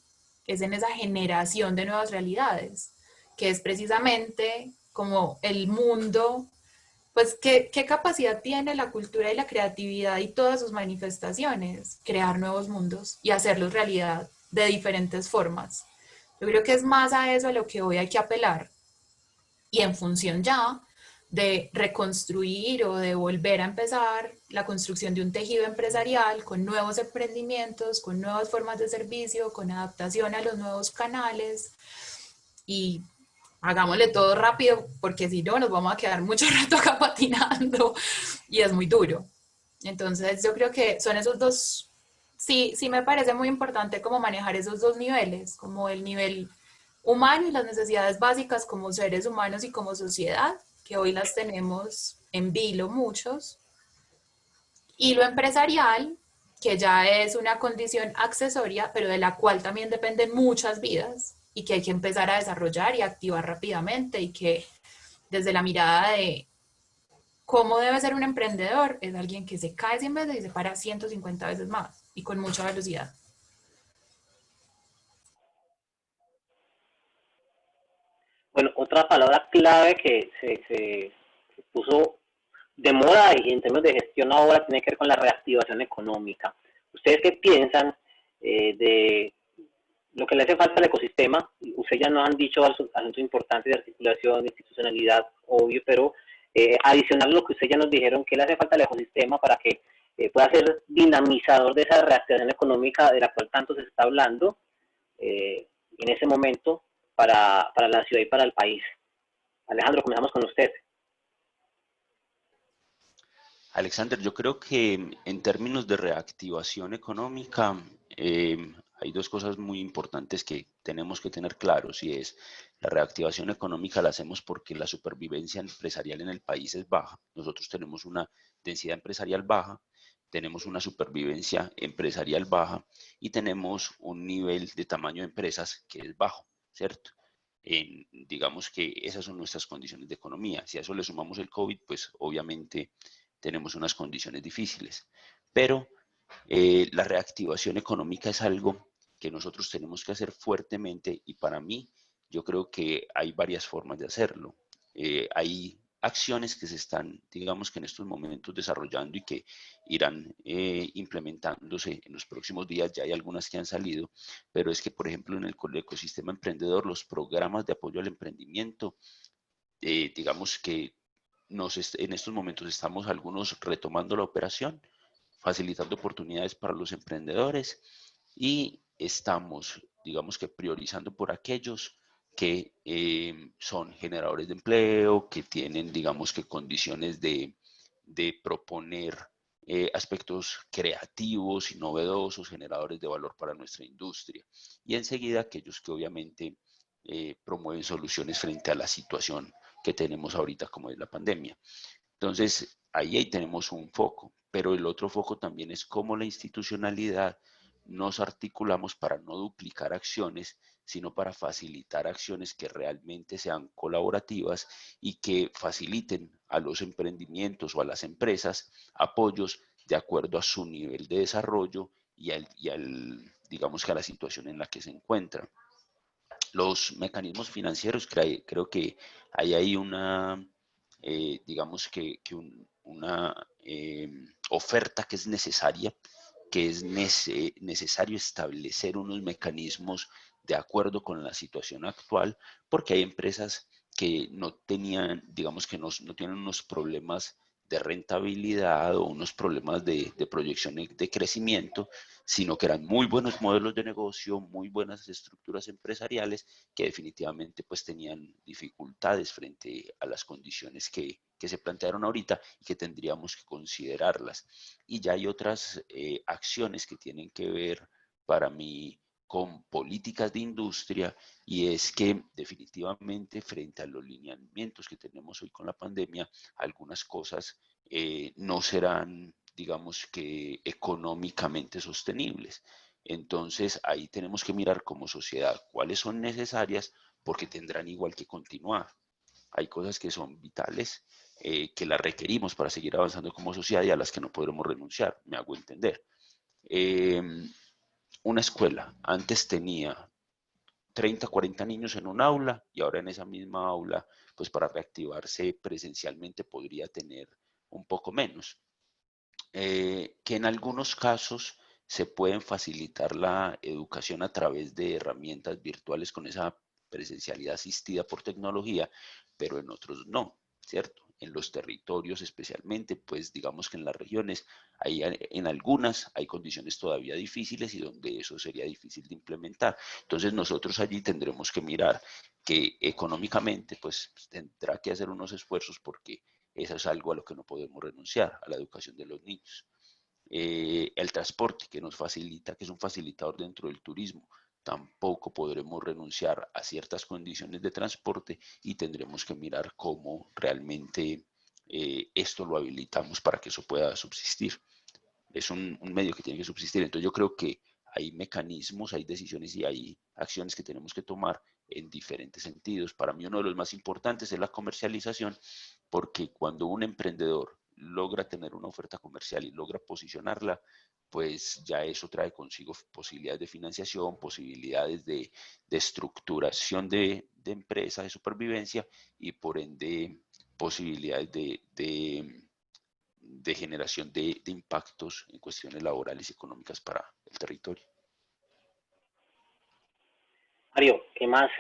es en esa generación de nuevas realidades, que es precisamente como el mundo, pues qué capacidad tiene la cultura y la creatividad y todas sus manifestaciones, crear nuevos mundos y hacerlos realidad de diferentes formas. Yo creo que es más a eso a lo que hoy hay que apelar y en función ya de reconstruir o de volver a empezar la construcción de un tejido empresarial con nuevos emprendimientos, con nuevas formas de servicio, con adaptación a los nuevos canales y hagámosle todo rápido porque si no nos vamos a quedar mucho rato acá patinando y es muy duro. Entonces yo creo que son esos dos, sí me parece muy importante como manejar esos dos niveles, como el nivel humano y las necesidades básicas como seres humanos y como sociedad, que hoy las tenemos en vilo muchos, y lo empresarial, que ya es una condición accesoria, pero de la cual también dependen muchas vidas y que hay que empezar a desarrollar y activar rápidamente y que desde la mirada de cómo debe ser un emprendedor, es alguien que se cae 100 veces y se para 150 veces más y con mucha velocidad. Bueno, otra palabra clave que se puso de moda y en términos de gestión ahora tiene que ver con la reactivación económica. ¿Ustedes qué piensan de lo que le hace falta al ecosistema? Ustedes ya nos han dicho asuntos importantes de articulación, institucionalidad, obvio, pero adicional a lo que ustedes ya nos dijeron, ¿qué le hace falta al ecosistema para que pueda ser dinamizador de esa reactivación económica de la cual tanto se está hablando en ese momento para la ciudad y para el país? Alejandro, comenzamos con usted. Alexander, yo creo que en términos de reactivación económica hay dos cosas muy importantes que tenemos que tener claros y es la reactivación económica la hacemos porque la supervivencia empresarial en el país es baja. Nosotros tenemos una densidad empresarial baja, tenemos una supervivencia empresarial baja y tenemos un nivel de tamaño de empresas que es bajo, ¿cierto? Digamos que esas son nuestras condiciones de economía. Si a eso le sumamos el COVID, pues obviamente tenemos unas condiciones difíciles. Pero la reactivación económica es algo que nosotros tenemos que hacer fuertemente y para mí yo creo que hay varias formas de hacerlo. Hay acciones que se están, digamos que en estos momentos desarrollando y que irán implementándose en los próximos días. Ya hay algunas que han salido, pero es que, por ejemplo, en el ecosistema emprendedor, los programas de apoyo al emprendimiento, digamos que en estos momentos estamos algunos retomando la operación, facilitando oportunidades para los emprendedores y estamos, digamos que priorizando por aquellos que son generadores de empleo, que tienen, digamos que condiciones de proponer aspectos creativos y novedosos, generadores de valor para nuestra industria. Y enseguida aquellos que obviamente promueven soluciones frente a la situación que tenemos ahorita como es la pandemia. Entonces, ahí tenemos un foco, pero el otro foco también es cómo la institucionalidad nos articulamos para no duplicar acciones, sino para facilitar acciones que realmente sean colaborativas y que faciliten a los emprendimientos o a las empresas apoyos de acuerdo a su nivel de desarrollo digamos que a la situación en la que se encuentran. Los mecanismos financieros, creo que hay ahí digamos que una oferta que es necesaria, que es necesario establecer unos mecanismos de acuerdo con la situación actual, porque hay empresas que no tenían, digamos que no tienen unos problemas de rentabilidad o unos problemas de proyección de crecimiento, sino que eran muy buenos modelos de negocio, muy buenas estructuras empresariales que definitivamente pues tenían dificultades frente a las condiciones que se plantearon ahorita y que tendríamos que considerarlas. Y ya hay otras acciones que tienen que ver para mí con políticas de industria, y es que definitivamente frente a los lineamientos que tenemos hoy con la pandemia, algunas cosas no serán, digamos que, económicamente sostenibles. Entonces ahí tenemos que mirar como sociedad cuáles son necesarias, porque tendrán igual que continuar. Hay cosas que son vitales, que las requerimos para seguir avanzando como sociedad y a las que no podremos renunciar, me hago entender. Una escuela antes tenía 30, 40 niños en un aula, y ahora en esa misma aula, pues para reactivarse presencialmente podría tener un poco menos. Que en algunos casos se pueden facilitar la educación a través de herramientas virtuales con esa presencialidad asistida por tecnología, pero en otros no, ¿cierto? En los territorios especialmente, pues digamos que en las regiones, en algunas hay condiciones todavía difíciles y donde eso sería difícil de implementar. Entonces nosotros allí tendremos que mirar que económicamente pues tendrá que hacer unos esfuerzos, porque eso es algo a lo que no podemos renunciar, a la educación de los niños. El transporte que nos facilita, que es un facilitador dentro del turismo, tampoco podremos renunciar a ciertas condiciones de transporte, y tendremos que mirar cómo realmente esto lo habilitamos para que eso pueda subsistir. Es un medio que tiene que subsistir. Entonces yo creo que hay mecanismos, hay decisiones y hay acciones que tenemos que tomar en diferentes sentidos. Para mí uno de los más importantes es la comercialización, porque cuando un emprendedor logra tener una oferta comercial y logra posicionarla, pues ya eso trae consigo posibilidades de financiación, posibilidades de estructuración de empresa, de supervivencia, y por ende posibilidades de generación de impactos en cuestiones laborales y económicas para el territorio. Mario, ¿qué más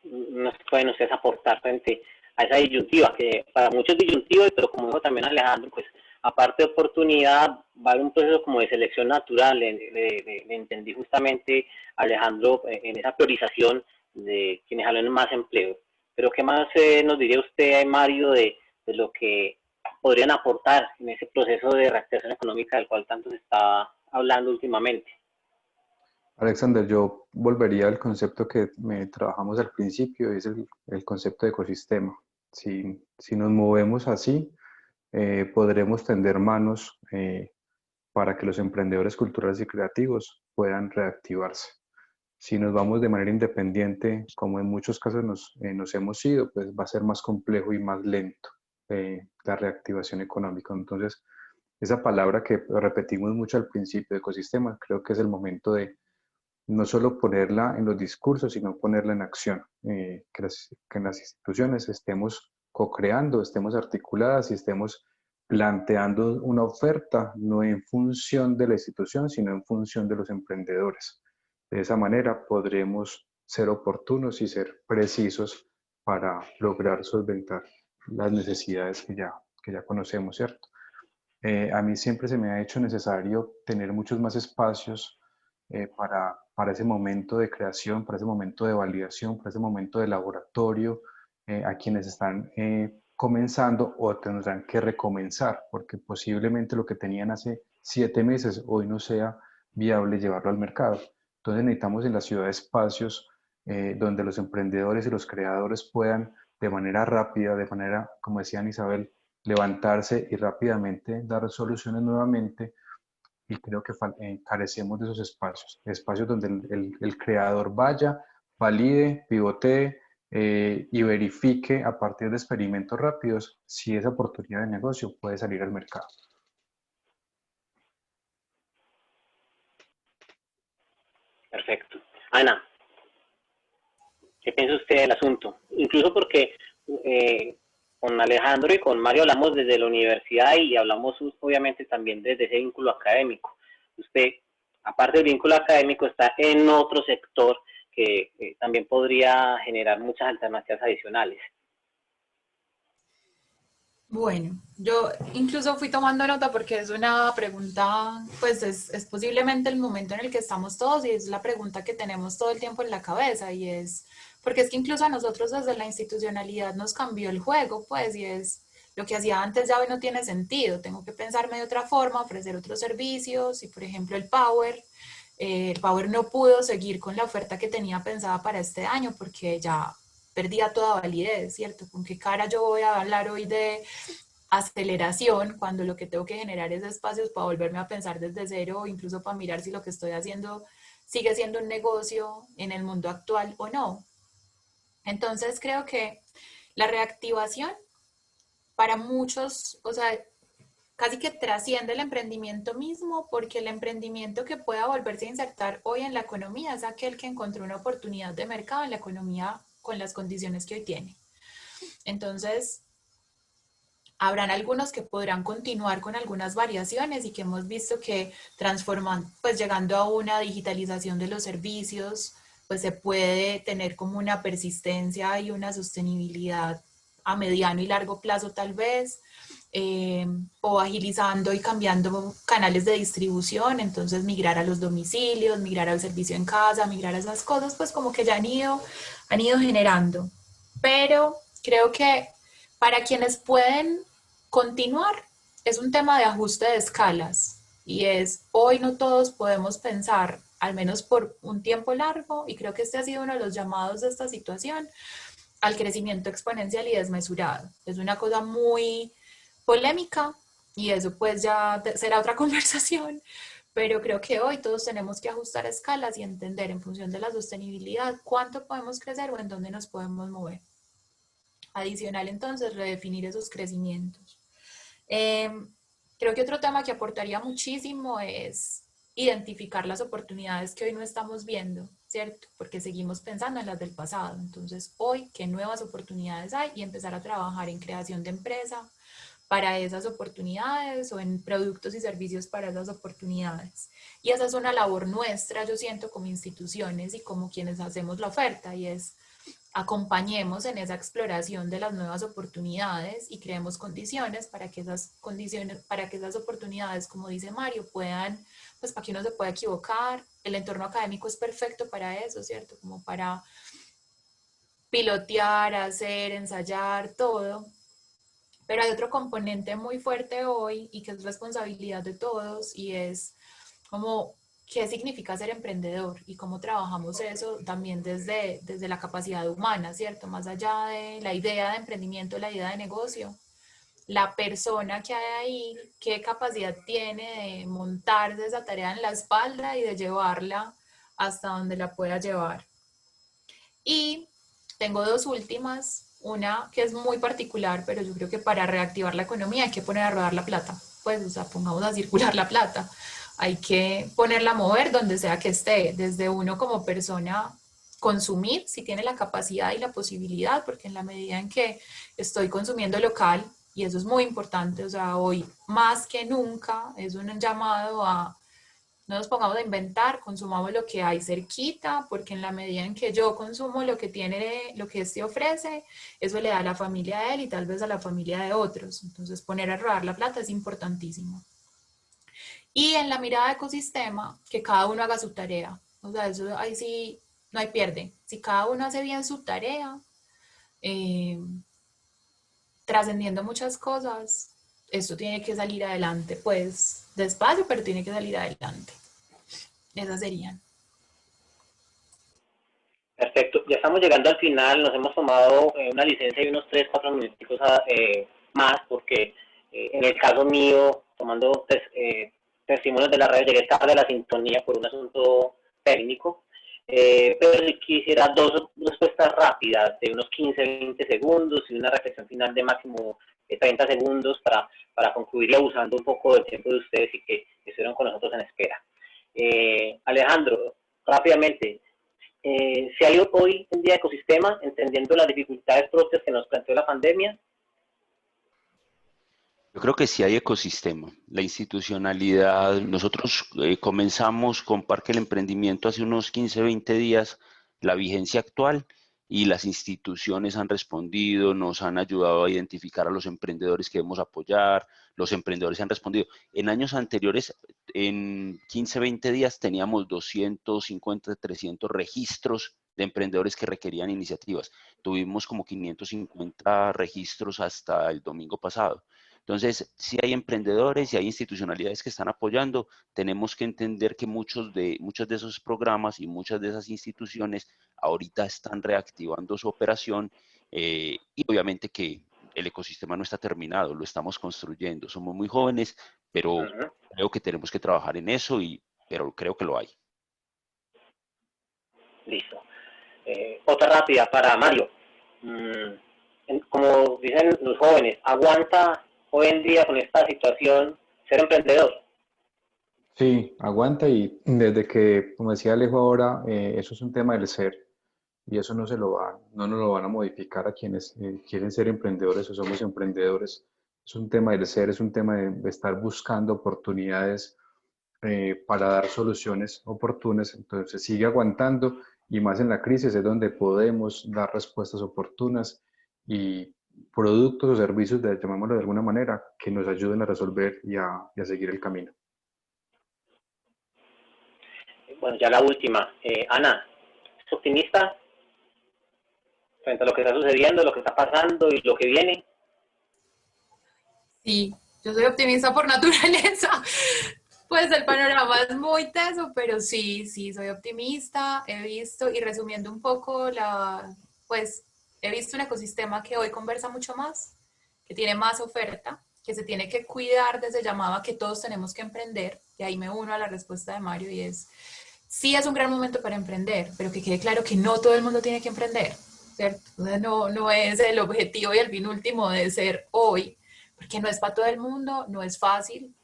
nos pueden ustedes aportar frente a esa disyuntiva? Que para muchos es disyuntiva, pero como dijo también Alejandro, pues aparte de oportunidad, va a haber un proceso como de selección natural. Le entendí justamente, Alejandro, en esa priorización de quienes hablan más empleo. Pero ¿qué más nos diría usted, Mario, de lo que podrían aportar en ese proceso de reactivación económica del cual tanto se está hablando últimamente? Alexander, yo volvería al concepto que trabajamos al principio, es el concepto de ecosistema. Si nos movemos así, podremos tender manos para que los emprendedores culturales y creativos puedan reactivarse. Si nos vamos de manera independiente, como en muchos casos nos hemos ido, pues va a ser más complejo y más lento la reactivación económica. Entonces, esa palabra que repetimos mucho al principio, ecosistema, creo que es el momento de no solo ponerla en los discursos, sino ponerla en acción, que en las instituciones estemos co-creando, estemos articuladas y estemos planteando una oferta no en función de la institución, sino en función de los emprendedores. De esa manera podremos ser oportunos y ser precisos para lograr solventar las necesidades que ya conocemos, ¿cierto? A mí siempre se me ha hecho necesario tener muchos más espacios para ese momento de creación, para ese momento de validación, para ese momento de laboratorio, a quienes están comenzando o tendrán que recomenzar, porque posiblemente lo que tenían hace 7 meses hoy no sea viable llevarlo al mercado. Entonces necesitamos en la ciudad espacios donde los emprendedores y los creadores puedan de manera rápida, de manera, como decía Isabel, levantarse y rápidamente dar soluciones nuevamente. Y creo que carecemos de esos espacios, espacios donde el creador vaya, valide, pivotee y verifique a partir de experimentos rápidos si esa oportunidad de negocio puede salir al mercado. Perfecto. Ana, ¿qué piensa usted del asunto? Incluso porque con Alejandro y con Mario hablamos desde la universidad y hablamos obviamente también desde ese vínculo académico. Usted, aparte del vínculo académico, está en otro sector que también podría generar muchas alternativas adicionales. Bueno, yo incluso fui tomando nota porque es una pregunta, pues es posiblemente el momento en el que estamos todos y es la pregunta que tenemos todo el tiempo en la cabeza y es, porque es que incluso a nosotros desde la institucionalidad nos cambió el juego, pues, y es lo que hacía antes ya hoy no tiene sentido, tengo que pensarme de otra forma, ofrecer otros servicios y por ejemplo el Power el Power no pudo seguir con la oferta que tenía pensada para este año porque ya perdía toda validez, ¿cierto? ¿Con qué cara yo voy a hablar hoy de aceleración cuando lo que tengo que generar es espacios para volverme a pensar desde cero o incluso para mirar si lo que estoy haciendo sigue siendo un negocio en el mundo actual o no? Entonces creo que la reactivación para muchos, o sea, casi que trasciende el emprendimiento mismo, porque el emprendimiento que pueda volverse a insertar hoy en la economía es aquel que encontró una oportunidad de mercado en la economía con las condiciones que hoy tiene. Entonces, habrán algunos que podrán continuar con algunas variaciones y que hemos visto que transforman, pues llegando a una digitalización de los servicios, pues se puede tener como una persistencia y una sostenibilidad a mediano y largo plazo tal vez, o agilizando y cambiando canales de distribución, entonces migrar a los domicilios, migrar al servicio en casa, migrar a esas cosas, pues como que ya han ido generando. Pero creo que para quienes pueden continuar, es un tema de ajuste de escalas y es, hoy no todos podemos pensar, al menos por un tiempo largo, y creo que este ha sido uno de los llamados de esta situación, al crecimiento exponencial y desmesurado. Es una cosa muy polémica y eso pues ya será otra conversación, pero creo que hoy todos tenemos que ajustar escalas y entender en función de la sostenibilidad cuánto podemos crecer o en dónde nos podemos mover. Adicional, entonces, redefinir esos crecimientos. Creo que otro tema que aportaría muchísimo es identificar las oportunidades que hoy no estamos viendo, ¿cierto? Porque seguimos pensando en las del pasado. Entonces, hoy, ¿qué nuevas oportunidades hay? Y empezar a trabajar en creación de empresa para esas oportunidades o en productos y servicios para esas oportunidades. Y esa es una labor nuestra, yo siento, como instituciones y como quienes hacemos la oferta, y es acompañemos en esa exploración de las nuevas oportunidades y creemos condiciones, para que esas oportunidades, como dice Mario, puedan, pues para que uno se pueda equivocar. El entorno académico es perfecto para eso, ¿cierto? Como para pilotear, hacer, ensayar, todo. Pero hay otro componente muy fuerte hoy y que es responsabilidad de todos, y es como qué significa ser emprendedor y cómo trabajamos eso también desde la capacidad humana, ¿cierto? Más allá de la idea de emprendimiento, la idea de negocio, la persona que hay ahí, qué capacidad tiene de montarse esa tarea en la espalda y de llevarla hasta donde la pueda llevar. Y tengo dos últimas, una que es muy particular, pero yo creo que para reactivar la economía hay que poner a rodar la plata, pues, o sea, pongamos a circular la plata. Hay que ponerla a mover donde sea que esté, desde uno como persona consumir, si tiene la capacidad y la posibilidad, porque en la medida en que estoy consumiendo local, y eso es muy importante, o sea, hoy más que nunca es un llamado a no nos pongamos a inventar, consumamos lo que hay cerquita, porque en la medida en que yo consumo lo que tiene, lo que este ofrece, eso le da a la familia de él y tal vez a la familia de otros. Entonces, poner a rodar la plata es importantísimo. Y en la mirada de ecosistema, que cada uno haga su tarea. O sea, eso ahí sí no hay pierde. Si cada uno hace bien su tarea, eh, trascendiendo muchas cosas, esto tiene que salir adelante, pues despacio, pero tiene que salir adelante. Esas serían. Perfecto, ya estamos llegando al final, nos hemos tomado una licencia de unos 3, 4 minuticos más, porque en el caso mío, tomando testimonios de la radio, llegué tarde a la sintonía por un asunto técnico, pero si quisiera dos respuestas rápidas de unos 15, 20 segundos y una reflexión final de máximo 30 segundos para concluir y abusando un poco del tiempo de ustedes y que estuvieron con nosotros en espera. Alejandro, rápidamente, si hay hoy en día ecosistema, entendiendo las dificultades propias que nos planteó la pandemia. Yo creo que sí hay ecosistema. La institucionalidad, nosotros comenzamos con Parque del Emprendimiento hace unos 15, 20 días, la vigencia actual, y las instituciones han respondido, nos han ayudado a identificar a los emprendedores que debemos apoyar, los emprendedores han respondido. En años anteriores, en 15, 20 días, teníamos 250, 300 registros de emprendedores que requerían iniciativas. Tuvimos como 550 registros hasta el domingo pasado. Entonces, si hay emprendedores y hay institucionalidades que están apoyando, tenemos que entender que muchos de esos programas y muchas de esas instituciones ahorita están reactivando su operación y obviamente que el ecosistema no está terminado, lo estamos construyendo. Somos muy jóvenes, pero creo que tenemos que trabajar en eso, pero creo que lo hay. Listo. Otra rápida para Mario. Como dicen los jóvenes, ¿aguanta hoy en día con esta situación ser emprendedor? Sí, aguanta y desde que, como decía Alejo ahora, eso es un tema del ser y eso no nos lo van a modificar a quienes quieren ser emprendedores o somos emprendedores. Es un tema del ser, es un tema de estar buscando oportunidades para dar soluciones oportunas. Entonces sigue aguantando y más en la crisis es donde podemos dar respuestas oportunas y productos o servicios, llamémoslo de alguna manera, que nos ayuden a resolver y a seguir el camino. Bueno, ya la última. Ana, ¿es optimista frente a lo que está sucediendo, lo que está pasando y lo que viene? Sí, yo soy optimista por naturaleza. Pues el panorama es muy teso, pero sí, soy optimista. He visto, y resumiendo un poco, pues he visto un ecosistema que hoy conversa mucho más, que tiene más oferta, que se tiene que cuidar desde llamado a que todos tenemos que emprender. Y ahí me uno a la respuesta de Mario y sí es un gran momento para emprender, pero que quede claro que no todo el mundo tiene que emprender, ¿cierto? O sea, no es el objetivo y el fin último de ser hoy, porque no es para todo el mundo, no es fácil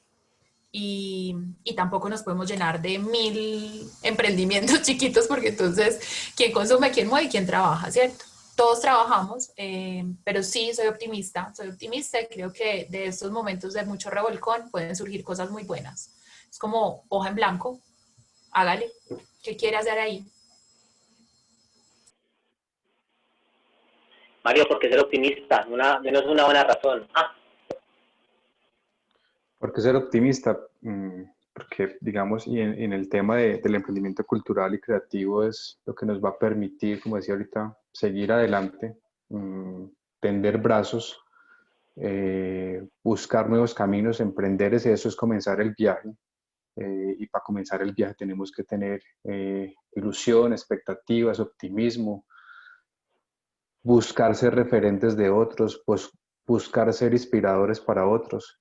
y tampoco nos podemos llenar de 1000 emprendimientos chiquitos porque entonces, ¿quién consume, quién mueve y quién trabaja, cierto? Todos trabajamos, pero sí soy optimista y creo que de estos momentos de mucho revolcón pueden surgir cosas muy buenas. Es como hoja en blanco, hágale, ¿qué quiere hacer ahí? Mario, ¿por qué ser optimista? Menos una buena razón. ¿Por qué ser optimista? Porque, digamos, y en el tema del emprendimiento cultural y creativo es lo que nos va a permitir, como decía ahorita, seguir adelante, tender brazos, buscar nuevos caminos, emprender eso es comenzar el viaje. Y para comenzar el viaje tenemos que tener ilusión, expectativas, optimismo, buscar ser referentes de otros, pues buscar ser inspiradores para otros,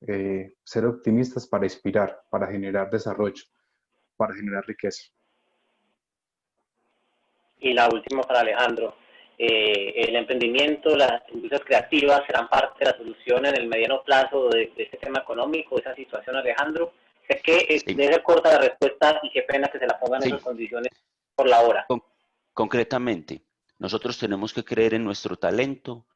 ser optimistas para inspirar, para generar desarrollo, para generar riqueza. Y la última para Alejandro. El emprendimiento, las industrias creativas serán parte de la solución en el mediano plazo de este tema económico, de esa situación, Alejandro. Sé que Sí. debe ser corta la respuesta y qué pena que se la pongan en esas condiciones por la hora. Concretamente, nosotros tenemos que creer en nuestro talento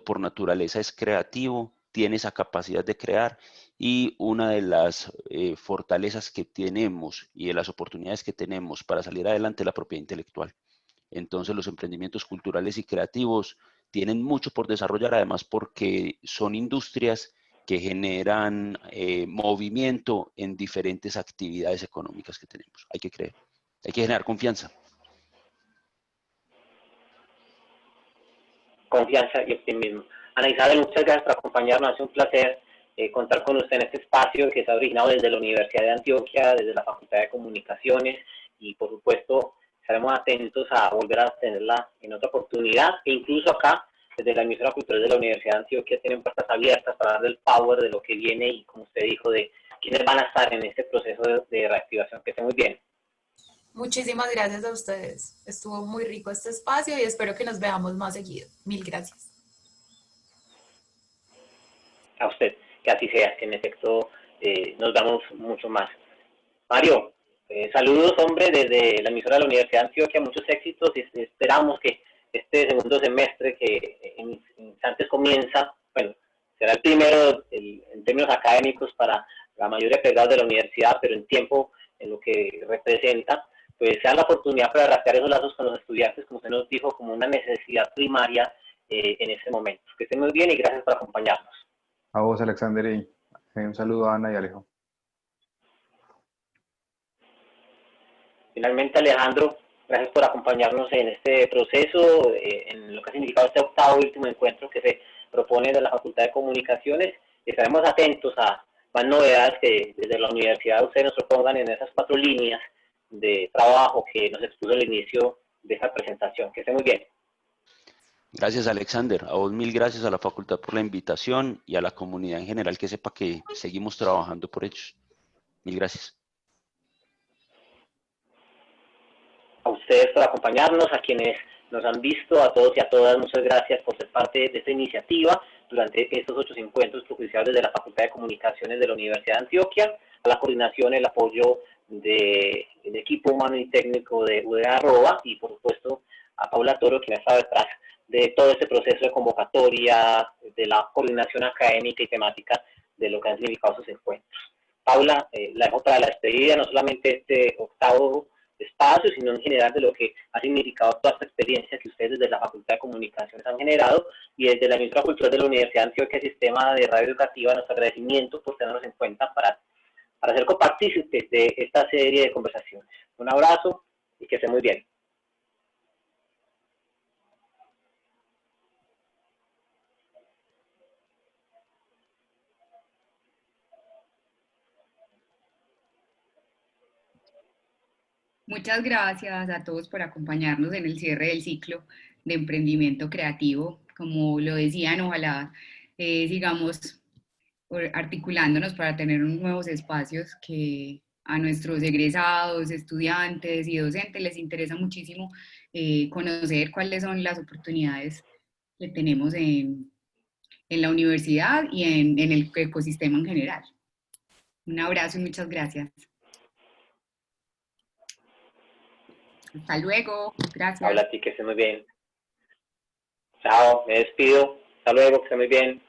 por naturaleza es creativo, tiene esa capacidad de crear y una de las fortalezas que tenemos y de las oportunidades que tenemos para salir adelante es la propiedad intelectual. Entonces los emprendimientos culturales y creativos tienen mucho por desarrollar, además porque son industrias que generan movimiento en diferentes actividades económicas que tenemos. Hay que creer, hay que generar confianza. Confianza y optimismo. Ana Isabel, muchas gracias por acompañarnos. Ha sido un placer contar con usted en este espacio que se ha originado desde la Universidad de Antioquia, desde la Facultad de Comunicaciones y, por supuesto, estaremos atentos a volver a tenerla en otra oportunidad e incluso acá, desde la emisora cultural de la Universidad de Antioquia, tienen puertas abiertas para darle el power de lo que viene y, como usted dijo, de quiénes van a estar en este proceso de reactivación. Que esté muy bien. Muchísimas gracias a ustedes. Estuvo muy rico este espacio y espero que nos veamos más seguido. Mil gracias. A usted, que así sea, que en efecto nos damos mucho más. Mario, saludos, hombre, desde la emisora de la Universidad de Antioquia, muchos éxitos y esperamos que este segundo semestre que en instantes comienza, bueno, será el primero en términos académicos para la mayoría de de la universidad, pero en tiempo, en lo que representa, pues sea la oportunidad para rastrear esos lazos con los estudiantes, como usted nos dijo, como una necesidad primaria en ese momento. Que estén muy bien y gracias por acompañarnos. A vos, Alexander, y un saludo a Ana y Alejo. Finalmente, Alejandro, gracias por acompañarnos en este proceso, en lo que ha significado este octavo y último encuentro que se propone de la Facultad de Comunicaciones estaremos atentos a más novedades que desde la universidad ustedes nos propongan en esas 4 líneas de trabajo que nos expuso al inicio de esta presentación. Que esté muy bien. Gracias, Alexander. A vos 1000 gracias a la facultad por la invitación y a la comunidad en general que sepa que seguimos trabajando por ellos. 1000 gracias. A ustedes por acompañarnos, a quienes nos han visto, a todos y a todas, muchas gracias por ser parte de esta iniciativa durante estos 8 encuentros propiciados desde la Facultad de Comunicaciones de la Universidad de Antioquia, a la coordinación, el apoyo del equipo humano y técnico de UDA Arroba y por supuesto a Paula Toro, quien ha estado detrás de todo este proceso de convocatoria, de la coordinación académica y temática de lo que han significado sus encuentros. Paula, la dejo para la despedida, no solamente este 8º espacio, sino en general de lo que ha significado toda esta experiencia que ustedes desde la Facultad de Comunicaciones han generado y desde la emisora cultural de la Universidad de Antioquia, Sistema de Radio Educativa, nuestro agradecimiento por tenernos en cuenta para ser copartícipes de esta serie de conversaciones. Un abrazo y que esté muy bien. Muchas gracias a todos por acompañarnos en el cierre del ciclo de emprendimiento creativo. Como lo decían, ojalá sigamos articulándonos para tener unos nuevos espacios que a nuestros egresados, estudiantes y docentes les interesa muchísimo conocer cuáles son las oportunidades que tenemos en la universidad y en el ecosistema en general. Un abrazo y muchas gracias. Hasta luego. Gracias. Habla a ti, que esté muy bien. Chao, me despido. Hasta luego, que esté muy bien.